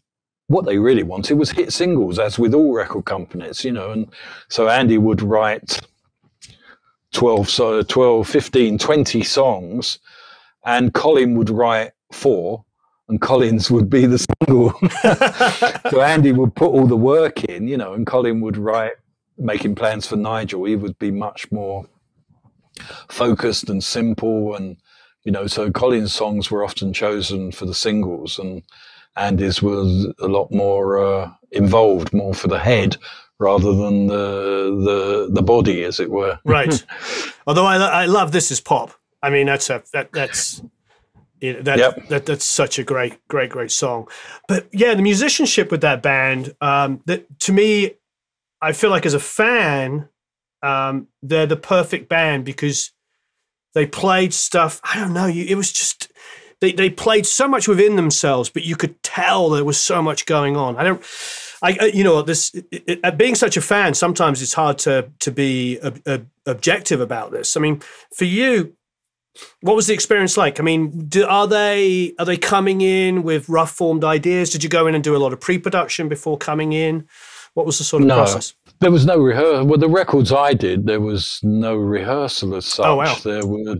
what they really wanted was hit singles, as with all record companies, you know. And so Andy would write 12, 15, 20 songs, and Colin would write 4, and Colin's would be the single. So Andy would put all the work in, you know, and Colin would write Making Plans for Nigel. He would be much more focused and simple, and, you know, so Colin's songs were often chosen for the singles, and Andy's was a lot more involved, more for the head rather than the body, as it were. Right. Although I love This Is Pop. I mean, that's such a great song. But yeah, the musicianship with that band, that to me, I feel like as a fan, they're the perfect band because they played stuff. I don't know. It was just. They played so much within themselves, but you could tell there was so much going on. You know, being such a fan, sometimes it's hard to be objective about this. I mean, for you, what was the experience like? I mean, are they coming in with rough formed ideas? Did you go in and do a lot of pre-production before coming in? What was the sort of No, process? there was no rehearsal. Well, the records I did, there was no rehearsal as such. Oh, wow.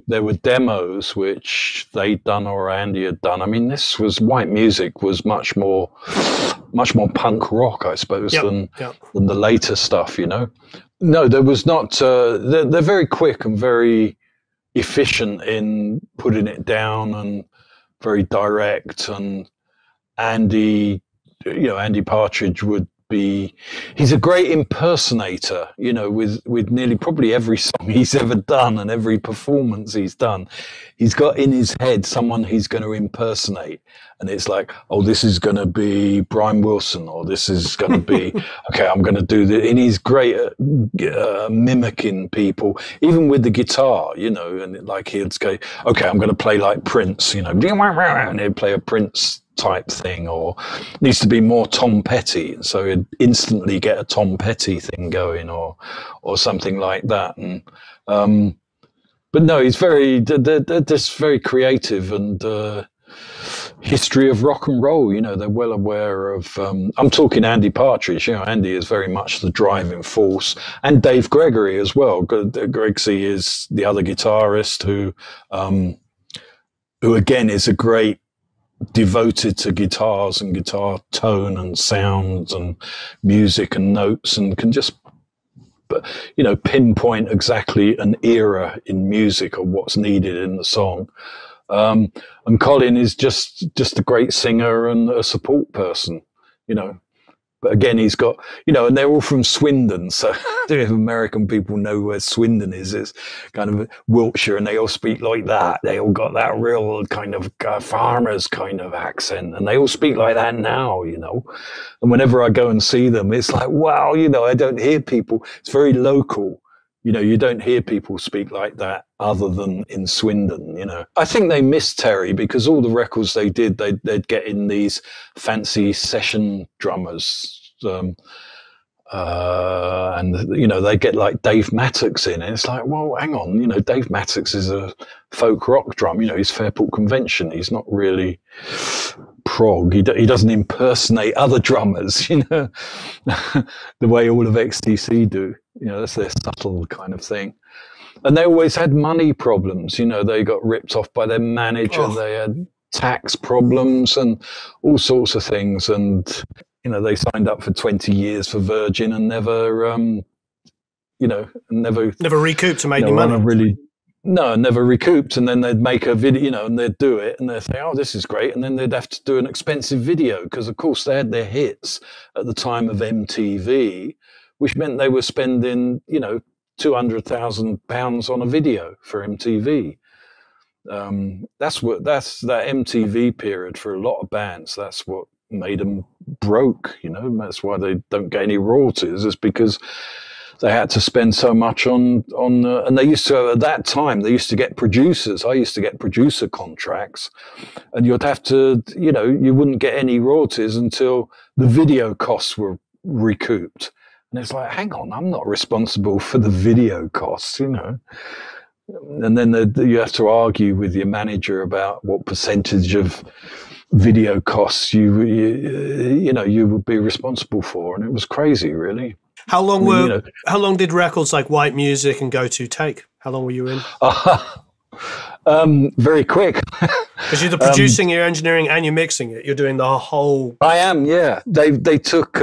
There were demos which they'd done or Andy had done. I mean, this was White Music was much more punk rock, I suppose, than the later stuff. You know, no, there was not. They're very quick and very efficient in putting it down and very direct. And Andy Partridge he's a great impersonator, you know, with nearly probably every song he's ever done and every performance he's done. He's got in his head someone he's going to impersonate. And it's like, oh, this is going to be Brian Wilson, or this is going to be, okay, I'm going to do this. And he's great at mimicking people, even with the guitar, you know, and like he'd go, okay, I'm going to play like Prince, you know, and he'd play a Prince type thing, or needs to be more Tom Petty, so he'd instantly get a Tom Petty thing going, or something like that. And but no, he's they're just very creative, and history of rock and roll, you know, they're well aware of. I'm talking Andy Partridge, you know, Andy is very much the driving force, and Dave Gregory as well. Gregsy is the other guitarist who again is a great, devoted to guitars and guitar tone and sounds and music and notes, and can just, you know, pinpoint exactly an era in music or what's needed in the song. And Colin is just a great singer and a support person, you know. But again, he's got, you know, and they're all from Swindon. So I don't know if American people know where Swindon is. It's kind of Wiltshire, and they all speak like that. They all got that real kind of farmers kind of accent, and they all speak like that now, you know. And whenever I go and see them, it's like, wow, you know, I don't hear people. It's very local. You know, you don't hear people speak like that other than in Swindon, you know. I think they missed Terry, because all the records they did, they'd get in these fancy session drummers. And, you know, they get like Dave Mattox in. And it's like, well, hang on, you know, Dave Mattox is a folk rock drum. You know, he's Fairport Convention. He's not really prog. He doesn't impersonate other drummers, you know, the way all of XTC do. You know, that's their subtle kind of thing. And they always had money problems. You know, they got ripped off by their manager. Oh. They had tax problems and all sorts of things. And, you know, they signed up for 20 years for Virgin and never, you know, never recouped to make any money. Never recouped. And then they'd make a video, you know, and they'd do it and they'd say, oh, this is great. And then they'd have to do an expensive video, because, of course, they had their hits at the time of MTV, which meant they were spending, you know, £200,000 on a video for MTV. That's that MTV period for a lot of bands. That's what made them broke, you know. That's why they don't get any royalties, is because they had to spend so much on and they used to, at that time, they used to get producers. I used to get producer contracts, and you'd have to, you know, you wouldn't get any royalties until the video costs were recouped. And it's like, hang on, I'm not responsible for the video costs, you know. And then you have to argue with your manager about what percentage of video costs you would be responsible for. And it was crazy, really. How long how long did records like White Music and Go-To take? How long were you in? Very quick. Because you're the producing, you're engineering, and you're mixing it. You're doing the whole. I am, yeah. They took.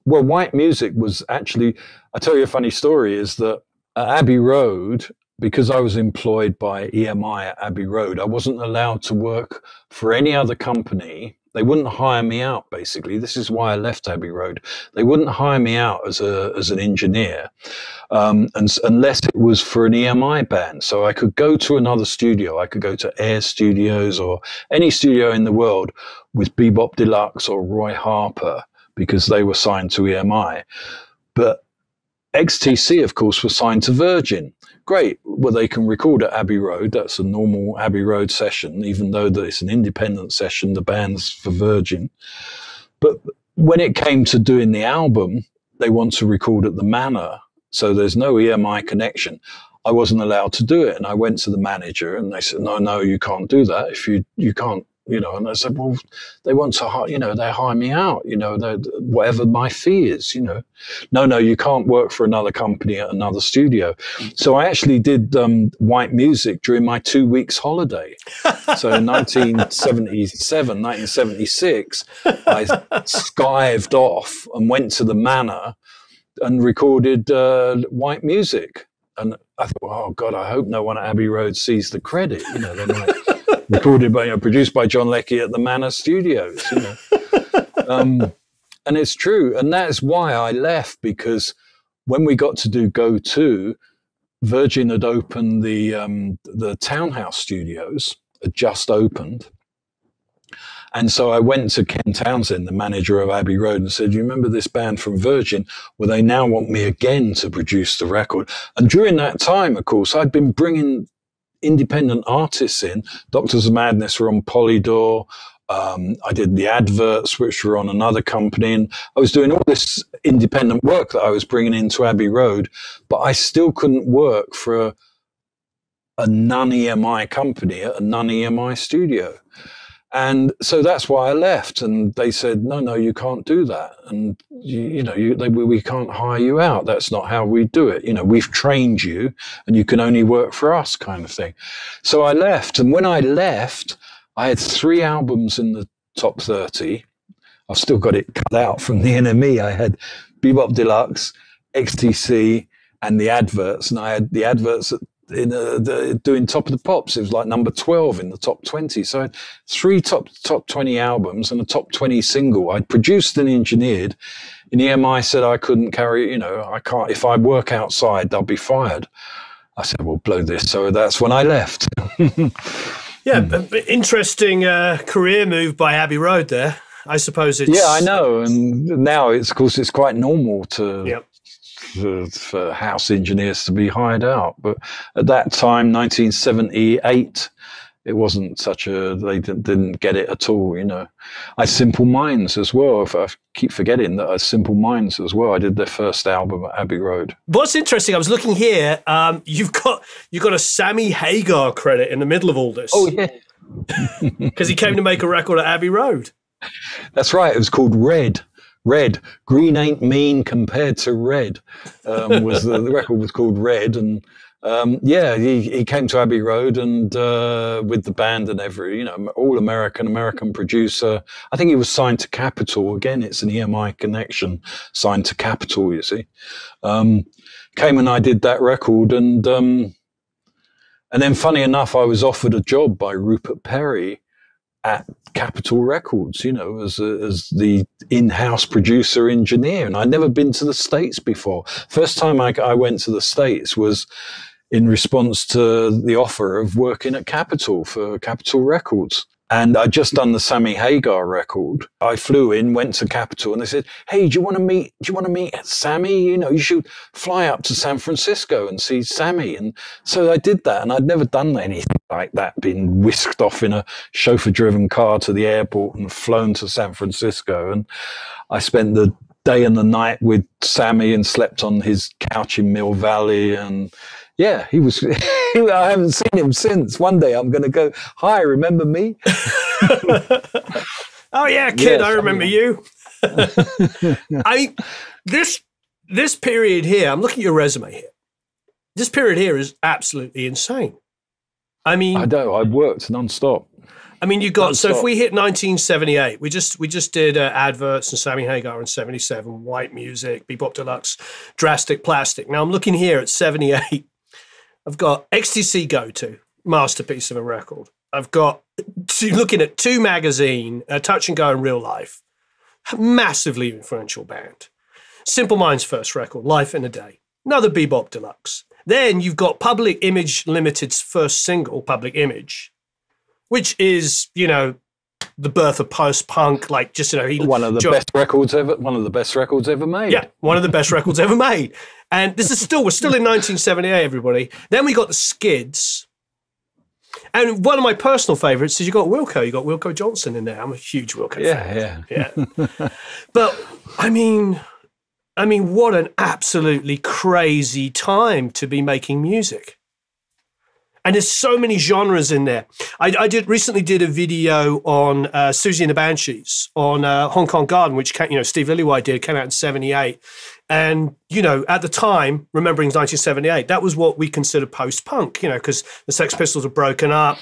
Well, White Music was actually. I'll tell you a funny story. Is that at Abbey Road, because I was employed by EMI at Abbey Road, I wasn't allowed to work for any other company. They wouldn't hire me out, basically. This is why I left Abbey Road. They wouldn't hire me out as an engineer, unless it was for an EMI band. So I could go to another studio. I could go to Ayers Studios or any studio in the world with Bebop Deluxe or Roy Harper, because they were signed to EMI. But XTC, of course, was signed to Virgin. Great. Well, they can record at Abbey Road. That's a normal Abbey Road session, even though it's an independent session, the band's for Virgin. But when it came to doing the album, they want to record at the Manor, so there's no EMI connection. I wasn't allowed to do it. And I went to the manager and they said, no, you can't do that. If you can't you know. And I said, well, they want to hire, you know, they hire me out, you know, whatever my fee is, you know. No, you can't work for another company at another studio. So I actually did white music during my 2 weeks holiday. So in 1977, 1976, I skived off and went to the Manor and recorded white music. And I thought, oh God, I hope no one at Abbey Road sees the credit. You know, they might recorded by, you know, produced by John Leckie at the Manor Studios. You know, and it's true, and that is why I left, because when we got to do Go 2, Virgin had opened the Townhouse Studios, had just opened. And so I went to Ken Townsend, the manager of Abbey Road, and said, you remember this band from Virgin? Well, they now want me again to produce the record. And during that time, of course, I'd been bringing independent artists in. Doctors of Madness were on Polydor. I did the adverts, which were on another company. And I was doing all this independent work that I was bringing into Abbey Road, but I still couldn't work for a non-EMI company at a non-EMI studio. And so that's why I left. And they said, no, you can't do that. And, we can't hire you out. That's not how we do it. You know, we've trained you and you can only work for us, kind of thing. So I left. And when I left, I had 3 albums in the top 30. I've still got it cut out from the NME. I had Bebop Deluxe, XTC, and the adverts. And I had the adverts doing Top of the Pops. It was like number 12 in the top 20. So I had 3 top 20 albums and a top 20 single. I'd produced and engineered. And EMI said I couldn't carry, I can't, if I work outside, they'll be fired. I said, well, blow this. So that's when I left. Yeah, interesting career move by Abbey Road there. I suppose it's... Yeah, I know. And now, of course, it's quite normal to... Yep. For house engineers to be hired out, but at that time, 1978, it wasn't they didn't get it at all. I had Simple Minds as well. I keep forgetting that I had Simple Minds as well. I did their first album at Abbey Road. What's interesting, I was looking here. You've got a Sammy Hagar credit in the middle of all this. Oh yeah, because he came to make a record at Abbey Road. That's right. It was called Red. Green ain't mean compared to red. Was the record was called Red, and he came to Abbey Road and with the band and all American producer. I think he was signed to Capitol. Again, it's an EMI connection, signed to Capitol. You see, came and I did that record, and then funny enough, I was offered a job by Rupert Perry at Capitol Records, as the in-house producer engineer. And I'd never been to the States before. First time I went to the States was in response to the offer of working at Capitol for Capitol Records. And I'd just done the Sammy Hagar record. I flew in, went to Capitol, and they said, hey, do you want to meet Sammy? You should fly up to San Francisco and see Sammy. And so I did that, and I'd never done anything like that, been whisked off in a chauffeur-driven car to the airport and flown to San Francisco. And I spent the day and the night with Sammy and slept on his couch in Mill Valley. And yeah, he was, I haven't seen him since. One day I'm going to go, hi, remember me? Oh yeah, kid, yes, I remember you. This period here, I'm looking at your resume here. This period here is absolutely insane. I mean, I know, I've worked non-stop. I mean, you got, non-stop. So if we hit 1978, we just did adverts and Sammy Hagar in 77, white music, Bebop Deluxe, Drastic Plastic. Now I'm looking here at 78. I've got XTC Go To, masterpiece of a record. I've got, looking at 2 Magazine, Touch and Go in Real Life, massively influential band. Simple Minds' first record, Life in a Day, another Bebop Deluxe. Then you've got Public Image Limited's first single, Public Image, which is, the birth of post-punk, like just, one of the best records ever made. Yeah, one of the best records ever made. And we're still in 1978, everybody. Then we got the Skids. And one of my personal favorites is you got Wilco Johnson in there. I'm a huge Wilco fan. Yeah. But I mean, what an absolutely crazy time to be making music. And there's so many genres in there. I recently did a video on Susie and the Banshees on Hong Kong Garden, which Steve Lillywhite came out in 78. And, at the time, remembering 1978, that was what we considered post-punk, because the Sex Pistols had broken up,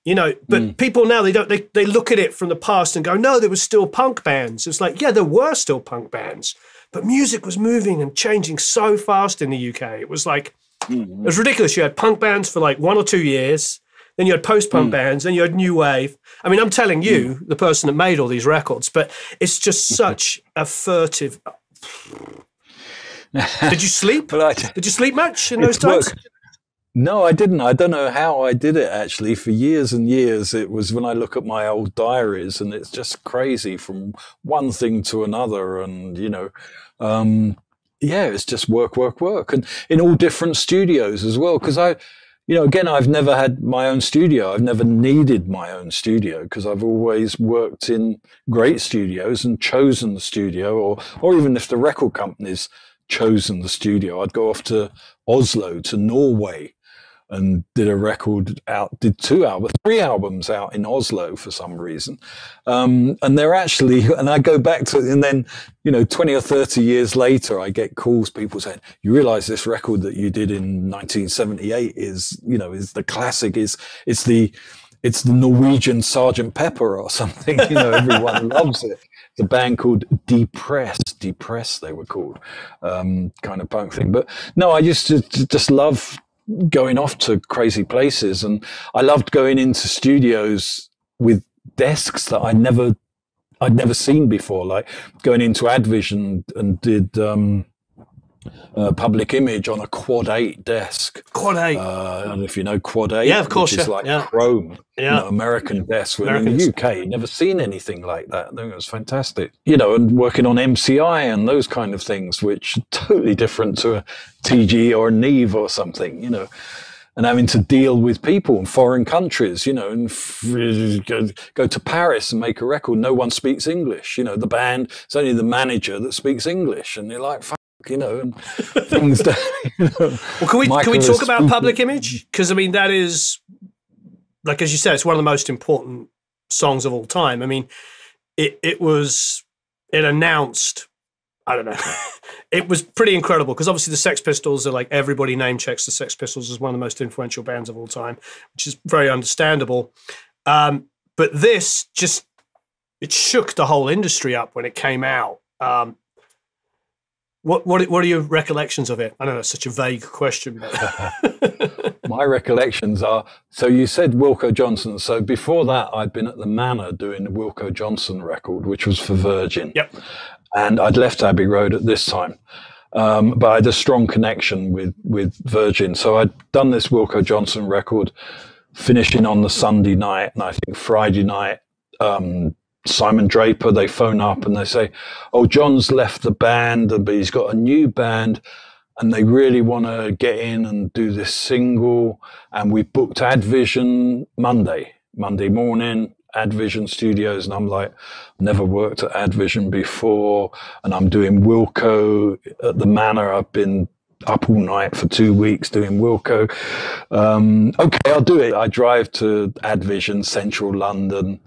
but people now, they look at it from the past and go, no, there was still punk bands. It's like, yeah, there were still punk bands, but music was moving and changing so fast in the UK. It was like, it was ridiculous. You had punk bands for like 1 or 2 years, then you had post-punk bands, then you had new wave. I mean, I'm telling you, the person that made all these records, but it's just such a furtive. Did you sleep? Did you sleep much in those times? No, I didn't. I don't know how I did it, actually. For years and years, it was when I look at my old diaries, and it's just crazy from one thing to another. And, it's just work. And in all different studios as well. Because again, I've never had my own studio. I've never needed my own studio because I've always worked in great studios and chosen the studio, or even if the record company's chosen the studio, I'd go off to Oslo, to Norway, and did did 3 albums out in Oslo for some reason. And they're actually, and I go back to, and then, 20 or 30 years later, I get calls, people saying, you realize this record that you did in 1978 is the classic, it's the Norwegian Sergeant Pepper or something, everyone loves it. The band called Depressed they were called, kind of punk thing. But no, I used to just love going off to crazy places, and I loved going into studios with desks that I'd never seen before, like going into Advision and did Public Image on a Quad 8 desk. Quad 8. I don't know if you know Quad 8. Yeah, of course. Which is like chrome, American desk. In the UK, never seen anything like that. I think it was fantastic. And working on MCI and those kind of things, which are totally different to a TG or a Neve or something, and having to deal with people in foreign countries, and go to Paris and make a record. No one speaks English. The band, it's only the manager that speaks English. And you're like, and things that, Well, can we talk about Public Image? Because, I mean, that is, like, as you said, it's one of the most important songs of all time. I mean, it announced, I don't know, it was pretty incredible because obviously the Sex Pistols are like, everybody name checks the Sex Pistols as one of the most influential bands of all time, which is very understandable. But this it shook the whole industry up when it came out. What are your recollections of it? I know that's such a vague question. But My recollections are, so you said Wilko Johnson. So before that, I'd been at the Manor doing the Wilko Johnson record, which was for Virgin. Yep. And I'd left Abbey Road at this time. But I had a strong connection with Virgin. So I'd done this Wilko Johnson record, finishing on the Sunday night, and I think Friday night, Simon Draper, they phone up and they say, oh, John's left the band, but he's got a new band and they really want to get in and do this single. And we booked Advision Monday morning, Advision Studios. And I'm like, never worked at Advision before. And I'm doing Wilko at the Manor. I've been up all night for 2 weeks doing Wilko. Okay, I'll do it. I drive to Advision, central London.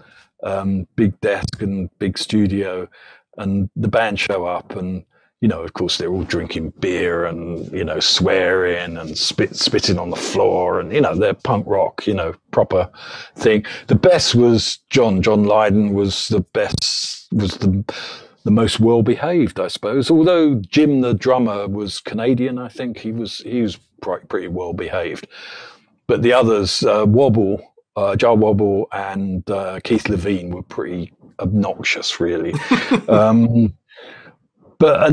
Big desk and big studio, and the band show up, and of course they're all drinking beer and swearing and spitting on the floor, and they're punk rock, proper thing. The best was John Lydon was the best, was the most well behaved, I suppose. Although Jim the drummer was Canadian, I think he was pretty well behaved, but the others, Wobble. Jar Wobble and Keith Levine were pretty obnoxious, really. And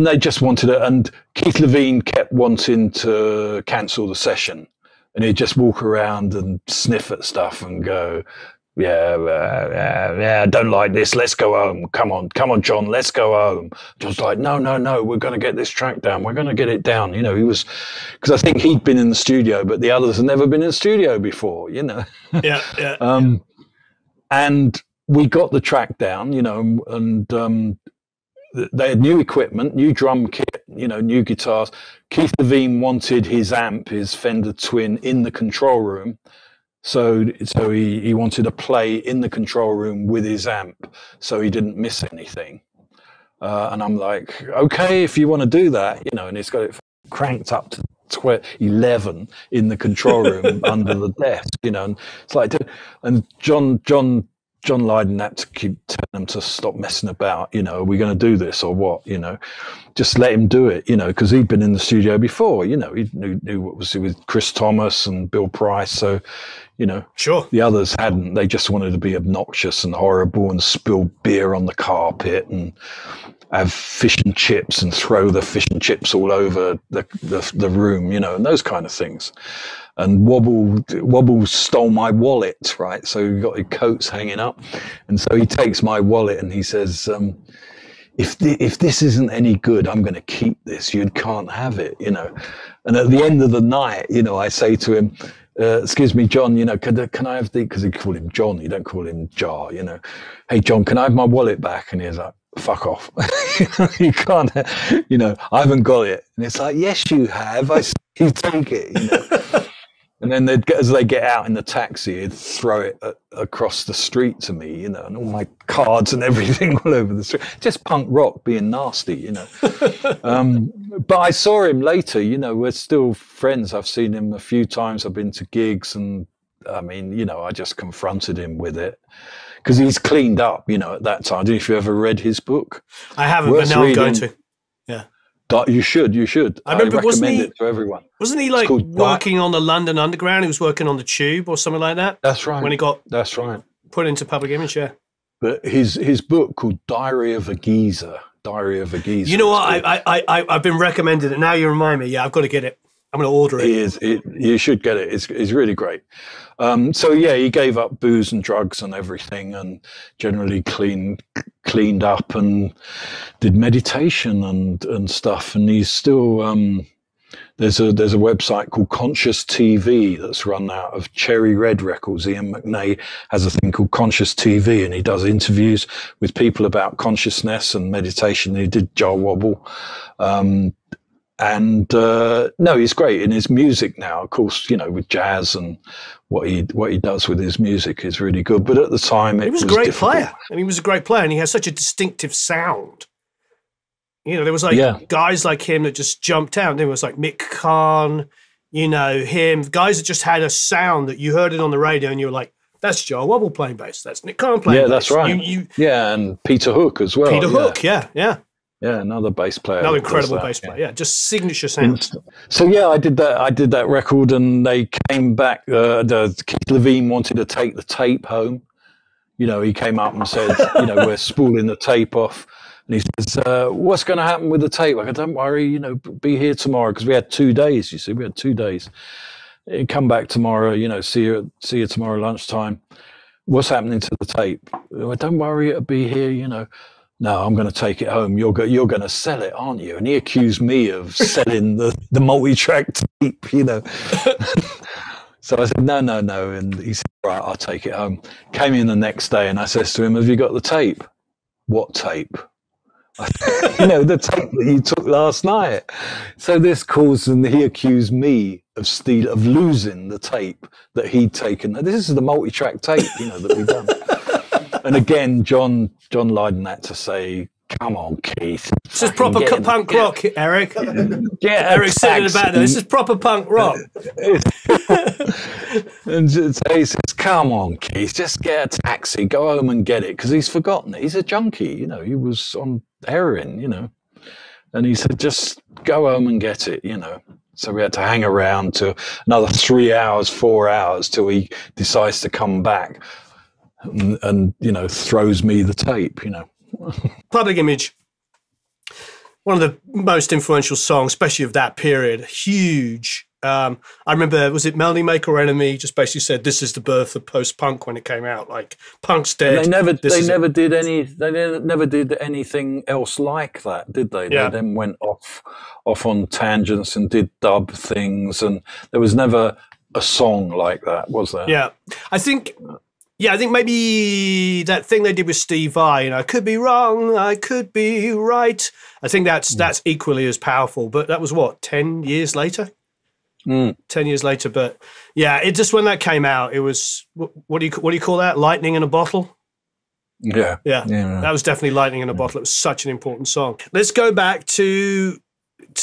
they just wanted it. And Keith Levine kept wanting to cancel the session, and he'd just walk around and sniff at stuff and go, yeah, I don't like this. Let's go home. Come on, John, let's go home. John's like, no, we're going to get this track down. We're going to get it down. He was, because I think he'd been in the studio, but the others had never been in the studio before, Yeah. And we got the track down, and they had new equipment, new drum kit, new guitars. Keith Levine wanted his amp, his Fender Twin, in the control room. So he wanted to play in the control room with his amp, so he didn't miss anything. And I'm like, okay, if you want to do that, you know, and it's got it cranked up to 11 in the control room under the desk, you know, and it's like, and John Lydon had to keep telling him to stop messing about, you know, are we going to do this or what, you know, just let him do it, you know, because he'd been in the studio before, you know, he knew what was with Chris Thomas and Bill Price, so, you know, sure, the others hadn't. They just wanted to be obnoxious and horrible and spill beer on the carpet and have fish and chips and throw the fish and chips all over the room, you know, and those kind of things. And Wobble stole my wallet, right? So he got his coats hanging up, and so he takes my wallet and he says, if this isn't any good, I'm going to keep this. You can't have it, you know. And at the end of the night, you know, I say to him, excuse me, John, you know, can I have because he called him John, you don't call him Jar, you know. Hey, John, can I have my wallet back? And he's like, fuck off. You can't, you know, I haven't got it. And it's like, yes, you have. I see you take it, you know. And then as they get out in the taxi, they'd throw it across the street to me, you know, and all my cards and everything all over the street. Just punk rock being nasty, you know. But I saw him later, you know, we're still friends. I've seen him a few times. I've been to gigs, and I mean, you know, I just confronted him with it because he's cleaned up, you know, at that time. I don't know if you ever read his book. I haven't, but now I'm going to. Yeah. You should. I remember, recommend it to everyone. Wasn't he like working on the London Underground? He was working on the Tube or something like that. That's right. When he got put into public image, yeah. But his book called Diary of a Geezer. You know what? I've been recommended it. Now you remind me. Yeah, I've got to get it. I'm going to order it. You should get it. It's really great. So yeah, he gave up booze and drugs and everything, and generally cleaned up and did meditation and stuff. And he's still there's a website called Conscious TV that's run out of Cherry Red Records. Ian McNay has a thing called Conscious TV, and he does interviews with people about consciousness and meditation. He did Jar Wobble. No, he's great in his music now. Of course, you know, with jazz and what he does with his music is really good. But at the time, he was a great player. And he was a great player, and he has such a distinctive sound. You know, there was like guys like him that just jumped out. There was like Mick Karn, you know, him, guys that just had a sound that you heard it on the radio and you were like, that's Jar Wobble playing bass. That's Nick Karn playing bass. Yeah, that's right. And Peter Hook as well. Peter Hook, yeah. Yeah, another bass player. Another incredible bass player. Yeah, just signature sound. So yeah, I did that record, and they came back. Keith Levine wanted to take the tape home. You know, he came up and said, you know, we're spooling the tape off. And he says, what's going to happen with the tape? I go, don't worry, you know, be here tomorrow, because we had 2 days. You see, we had 2 days. Come back tomorrow. You know, see you tomorrow lunchtime. What's happening to the tape? Well, don't worry, it'll be here. You know. No, I'm going to take it home. You're going to sell it, aren't you? And he accused me of selling the multi-track tape, you know. So I said, no. And he said, right, I'll take it home. Came in the next day and I says to him, have you got the tape? What tape? You know, the tape that you took last night. So this caused, and he accused me of losing the tape that he'd taken. This is the multi-track tape, you know, that we've done. And again, John Lydon had to say, come on, Keith. This is proper punk rock, Eric. Eric's sitting in the back there. This is proper punk rock. And so he says, come on, Keith, just get a taxi, go home and get it. Because he's forgotten it. He's a junkie, you know. He was on heroin, you know. And he said, just go home and get it, you know. So we had to hang around to another 3 hours, 4 hours till he decides to come back. And you know, throws me the tape, you know. Public Image, one of the most influential songs, especially of that period. Huge. I remember, was it Melody Maker or Enemy? Just basically said, "This is the birth of post-punk" when it came out. Like, punk's dead. They never did anything else like that, did they? Yeah. They then went off on tangents and did dub things, and there was never a song like that, was there? Yeah, I think maybe that thing they did with Steve Vai, you know, I could be wrong, I could be right. I think that's equally as powerful. But that was what, 10 years later? 10 years later. But yeah, it just, when that came out, it was, what do you call that? Lightning in a bottle? Yeah. That was definitely lightning in a bottle. It was such an important song. Let's go back to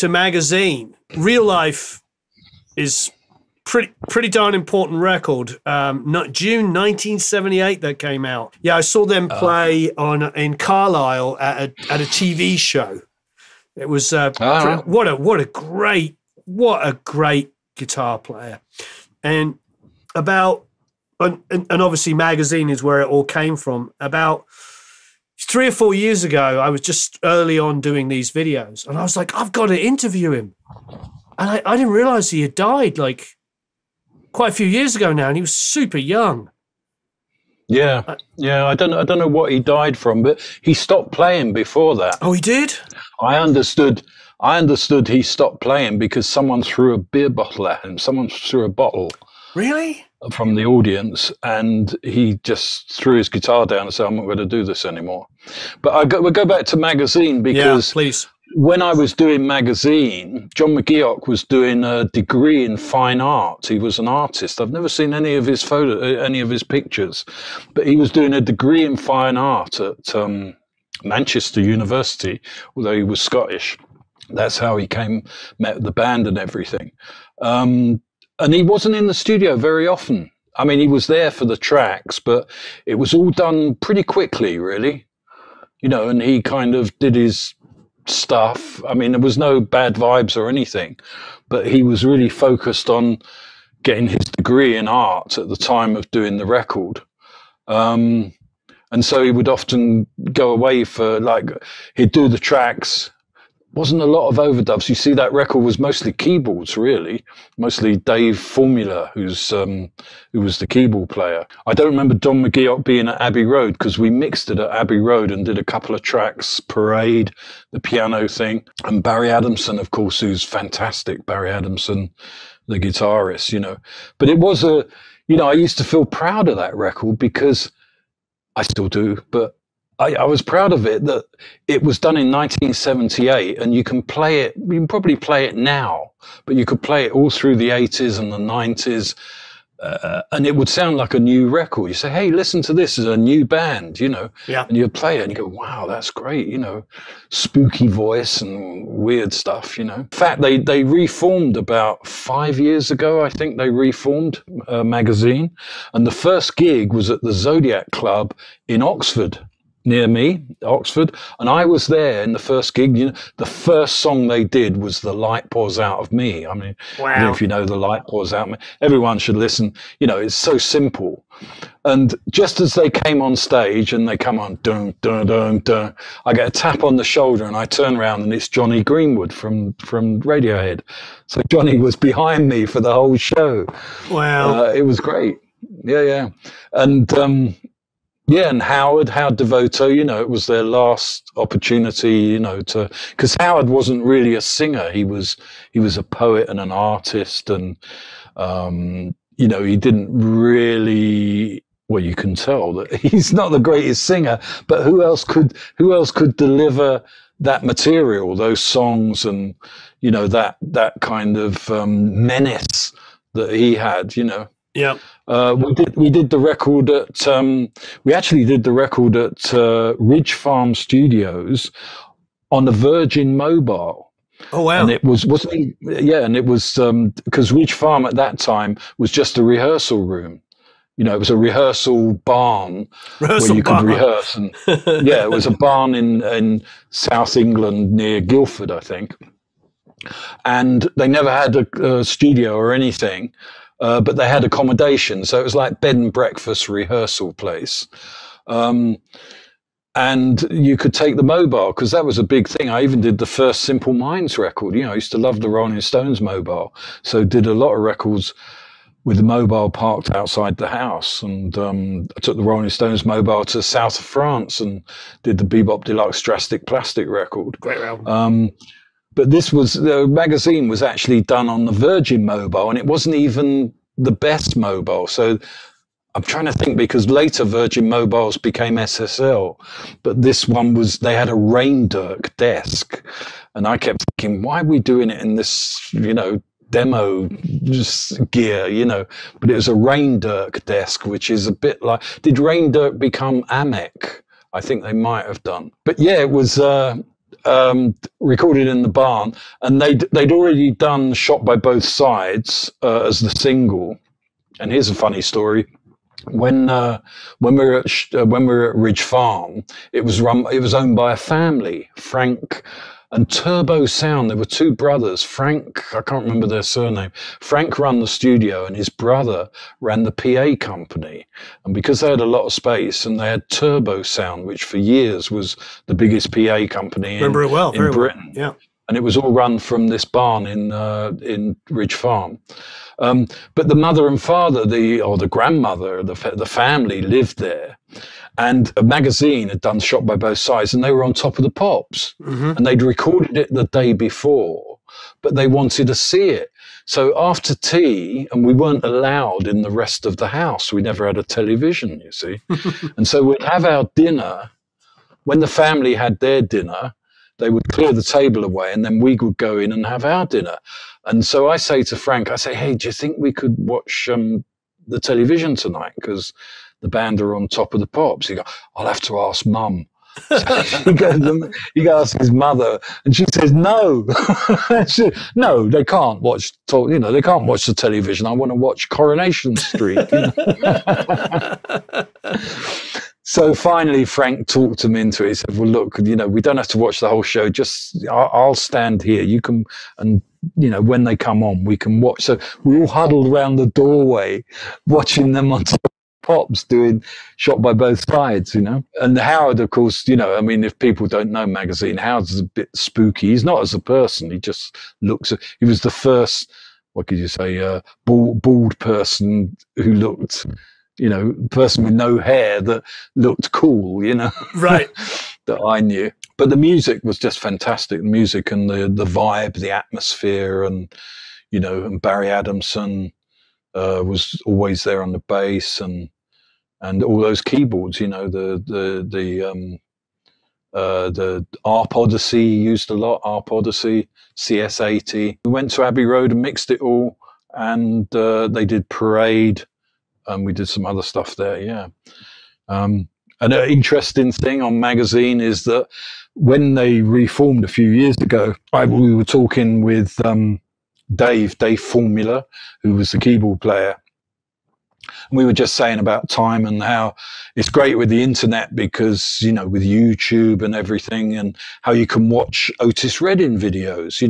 Magazine. Real Life is pretty darn important record. Not June 1978 that came out. Yeah, I saw them play in Carlisle at a TV show. It was what a great guitar player, and obviously Magazine is where it all came from. About 3 or 4 years ago, I was just early on doing these videos, and I was like, I've got to interview him, and I didn't realize he had died like quite a few years ago now, and he was super young. Yeah. I don't know what he died from, but he stopped playing before that. Oh, he did? I understood he stopped playing because someone threw a beer bottle at him. Someone threw a bottle. Really? From the audience, and he just threw his guitar down and said, I'm not going to do this anymore. But we'll go back to Magazine, because please. When I was doing Magazine, John McGeoch was doing a degree in fine art. He was an artist. I've never seen any of his pictures, but he was doing a degree in fine art at Manchester University, although he was Scottish. That's how he met the band and everything. And he wasn't in the studio very often. I mean, he was there for the tracks, but it was all done pretty quickly, really. And he kind of did his stuff. I mean, there was no bad vibes or anything, but he was really focused on getting his degree in art at the time of doing the record. And so he would often go away for, he'd do the tracks. Wasn't a lot of overdubs. You see, that record was mostly keyboards, really. Mostly Dave Formula, who was the keyboard player. I don't remember Don McGeoch being at Abbey Road, because we mixed it at Abbey Road and did a couple of tracks, Parade, the piano thing, and Barry Adamson, of course, who's fantastic. Barry Adamson, the guitarist, But it was I used to feel proud of that record, because I still do, but I was proud of it that it was done in 1978, and you can probably play it now, but you could play it all through the 80s and the 90s, and it would sound like a new record. You say, hey, listen to this, as a new band, Yeah. And you play it and you go, wow, that's great, spooky voice and weird stuff, In fact, they reformed about 5 years ago, I think they reformed Magazine, and the first gig was at the Zodiac Club in Oxford, near me, Oxford, and I was there in the first gig. The first song they did was The Light Pours Out of Me. I mean, wow. I don't know if you know The Light Pours Out of Me. Everyone should listen. It's so simple. And just as they came on stage and they come on, dun, dun, dun, dun, I get a tap on the shoulder and I turn around and it's Johnny Greenwood from Radiohead. So Johnny was behind me for the whole show. Wow. It was great. Yeah. And, and Howard Devoto, it was their last opportunity, because Howard wasn't really a singer. He was a poet and an artist, and, he didn't really, well, you can tell that he's not the greatest singer, but who else could deliver that material, those songs, and, that kind of menace that he had, Yeah. We did the record at Ridge Farm Studios on the Virgin Mobile. Oh wow! And it was because Ridge Farm at that time was just a rehearsal room. It was a rehearsal barn where you could rehearse, and it was a barn in South England near Guildford, I think. And they never had a studio or anything. But they had accommodation, so it was like bed and breakfast rehearsal place. And you could take the mobile, because that was a big thing. I even did the first Simple Minds record. I used to love the Rolling Stones mobile, so did a lot of records with the mobile parked outside the house. And I took the Rolling Stones mobile to the south of France and did the Bebop Deluxe Drastic Plastic record. Great album. But the Magazine was actually done on the Virgin Mobile, and it wasn't even the best mobile. So I'm trying to think, because later Virgin Mobiles became SSL, but this one they had a Rain Dirk desk. And I kept thinking, why are we doing it in this, demo gear, you know, but it was a Rain Dirk desk, which is a bit like, did Rain Dirk become Amec? I think they might have done. But yeah, it was recorded in the barn, and they'd already done Shot by Both Sides as the single. And here's a funny story. When we were at Ridge Farm, it was owned by a family, Frank and Turbo Sound. There were two brothers, Frank, I can't remember their surname. Frank ran the studio and his brother ran the PA company. And because they had a lot of space, and they had Turbo Sound, which for years was the biggest PA company in Britain. Well. Yeah. And it was all run from this barn in Ridge Farm. But the mother and father, the grandmother, the family lived there. And a magazine had done Shot by Both Sides, and they were on Top of the Pops. Mm-hmm. And they'd recorded it the day before, but they wanted to see it. So after tea, and we weren't allowed in the rest of the house. We never had a television, you see. And so we'd have our dinner. When the family had their dinner, they would clear the table away, and then we would go in and have our dinner. And so I say to Frank, hey, do you think we could watch the television tonight? Because the band are on Top of the Pops. He goes, I'll have to ask Mum. So he goes to his mother, and she says, no. No, they can't watch, they can't watch the television. I want to watch Coronation Street. You know? So finally, Frank talked him into it. He said, well, look, we don't have to watch the whole show. Just, I'll stand here. You can, and, when they come on, we can watch. So we all huddled around the doorway, watching them on Top of Pops doing Shot by Both Sides, And Howard, of course, if people don't know Magazine, Howard's a bit spooky. He's not as a person. He just he was the first, what could you say, bald person who looked... person with no hair that looked cool, Right. that I knew. But the music was just fantastic. The music and the vibe, the atmosphere, and, and Barry Adamson was always there on the bass, and all those keyboards, the ARP Odyssey used a lot, ARP Odyssey, CS80. We went to Abbey Road and mixed it all, and they did Parade. We did some other stuff there, yeah. And an interesting thing on Magazine is that when they reformed a few years ago, we were talking with Dave Formula, who was the keyboard player. And we were just saying about time and how it's great with the internet because, with YouTube and everything, and how you can watch Otis Redding videos,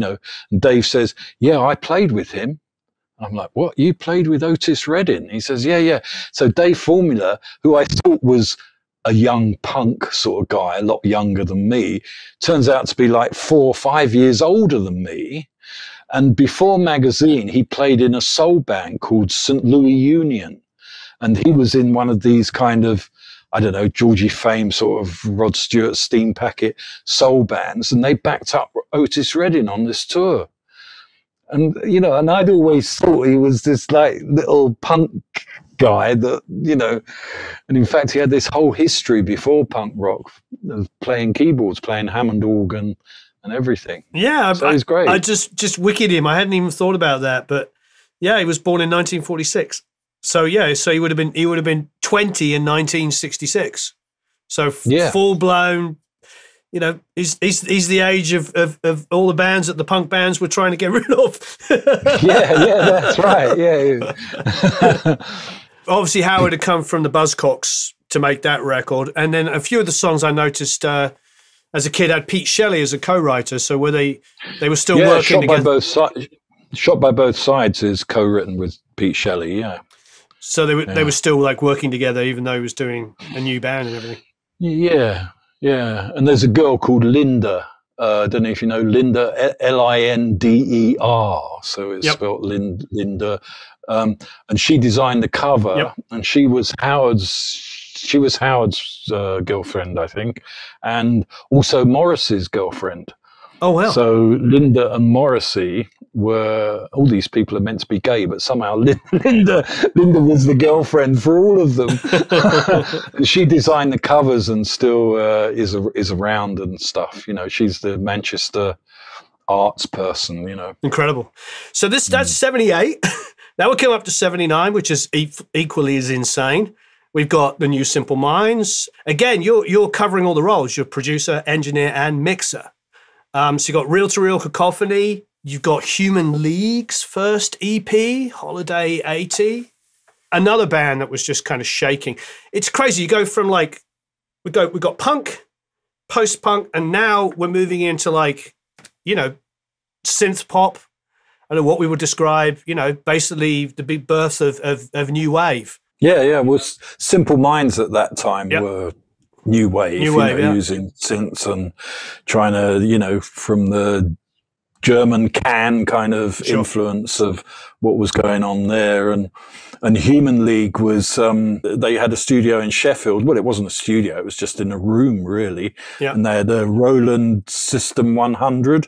And Dave says, yeah, I played with him. I'm like, what? You played with Otis Redding? He says, yeah. So Dave Formula, who I thought was a young punk sort of guy, a lot younger than me, turns out to be like 4 or 5 years older than me. And before Magazine, he played in a soul band called St. Louis Union. And he was in one of these kind of, I don't know, Georgie Fame sort of Rod Stewart, Steam Packet soul bands. And they backed up Otis Redding on this tour. And, and I'd always thought he was this like little punk guy that, and in fact he had this whole history before punk rock of playing keyboards, playing Hammond organ and everything. Yeah. So he's great. I just wicked him. I hadn't even thought about that, but yeah, he was born in 1946. So yeah, he would have been 20 in 1966. So full blown, he's the age of all the bands that the punk bands were trying to get rid of. yeah, that's right. Yeah. Obviously, Howard had come from the Buzzcocks to make that record, and then a few of the songs I noticed as a kid had Pete Shelley as a co-writer. So were they were still working together? Shot by Both Sides is co-written with Pete Shelley. Yeah. So they were still like working together, even though he was doing a new band and everything. Yeah. Yeah, and there's a girl called Linda. I don't know if you know Linda, Linder. So it's spelled Linda. And she designed the cover, and she was Howard's girlfriend, I think, and also Morrissey's girlfriend. Oh, wow. So Linda and Morrissey were, all these people are meant to be gay, but somehow Linda was the girlfriend for all of them. She designed the covers and still is around and stuff. She's the Manchester arts person, you know. Incredible. So that's 78. Now we'll come up to 79, which is equally as insane. We've got the new Simple Minds. Again, you're covering all the roles. You're producer, engineer, and mixer. So you've got Reel to Reel Cacophony. You've got Human League's first EP, Holiday 80. Another band that was just kind of shaking. It's crazy. You go from like, we've got punk, post-punk, and now we're moving into like, you know, synth pop. I don't know what we would describe, you know, basically the big birth of new wave. Yeah. Well, Simple Minds at that time were new wave, using synths and trying to, you know, from the German can kind of influence of what was going on there. And Human League was, they had a studio in Sheffield. Well, it wasn't a studio. It was just in a room, really. Yeah. And they had a Roland System 100,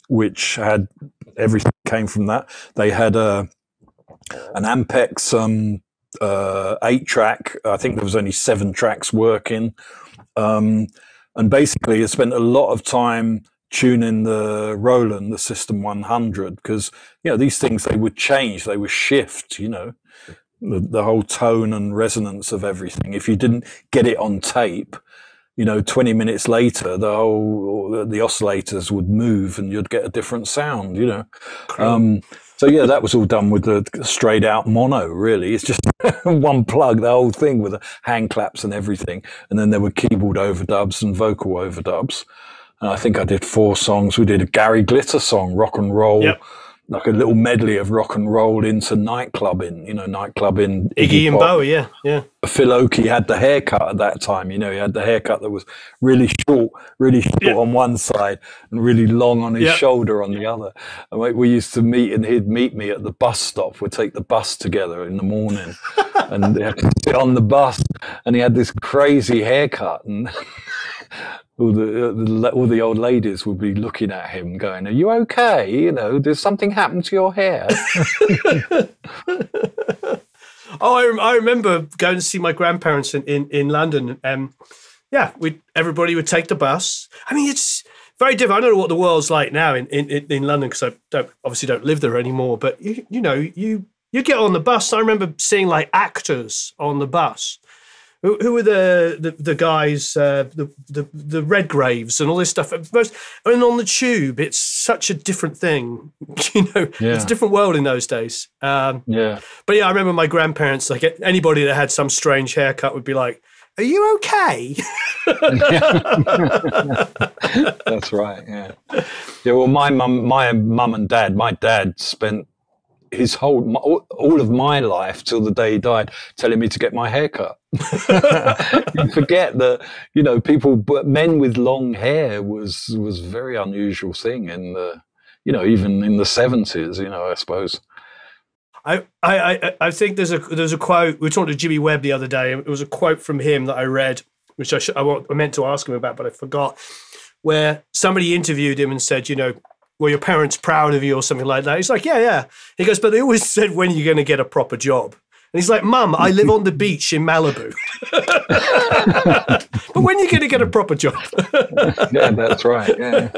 which had everything came from that. They had an Ampex 8-track. I think there was only 7 tracks working. And basically, I spent a lot of time tuning the Roland, the System 100, because, you know, these things, they would change, they would shift, you know, the whole tone and resonance of everything. If you didn't get it on tape, you know, 20 minutes later, the oscillators would move and you'd get a different sound, you know. Cool. So yeah, that was all done with the straight out mono, really. It's just one plug, the whole thing with the hand claps and everything. And then there were keyboard overdubs and vocal overdubs. And I think I did 4 songs. We did a Gary Glitter song, rock and roll, like a little medley of rock and roll into nightclubbing, you know, nightclubbing. Iggy and Bowie, yeah. Phil Oakey had the haircut at that time, you know, he had the haircut that was really short on one side and really long on his shoulder on the other. And we used to meet, and he'd meet me at the bus stop. We'd take the bus together in the morning and they had to sit on the bus, and he had this crazy haircut, and all the old ladies would be looking at him going, "Are you okay? You know, did something happen to your hair?" I remember going to see my grandparents in London. Everybody would take the bus. I mean, it's very different. I don't know what the world's like now in London, because I obviously don't live there anymore. But you get on the bus. I remember seeing like actors on the bus. Who were the guys, the Redgraves and all this stuff. And on the tube, it's such a different thing. You know, it's a different world in those days. But yeah, I remember my grandparents, like anybody that had some strange haircut would be like, "Are you okay?" That's right, yeah. Yeah, well, my mum and dad, my dad spent his all of my life till the day he died telling me to get my hair cut. You forget that, you know, men with long hair was a very unusual thing in the, you know, even in the 70s, you know, I suppose. I think there's a quote. We were talking to Jimmy Webb the other day. It was a quote from him that I read, which I meant to ask him about, but I forgot, where somebody interviewed him and said, you know, "Were your parents proud of you?" or something like that. He's like, yeah. He goes, "But they always said, when are you going to get a proper job?" And he's like, "Mum, I live on the beach in Malibu." But when are you going to get a proper job? Yeah, that's right. Yeah.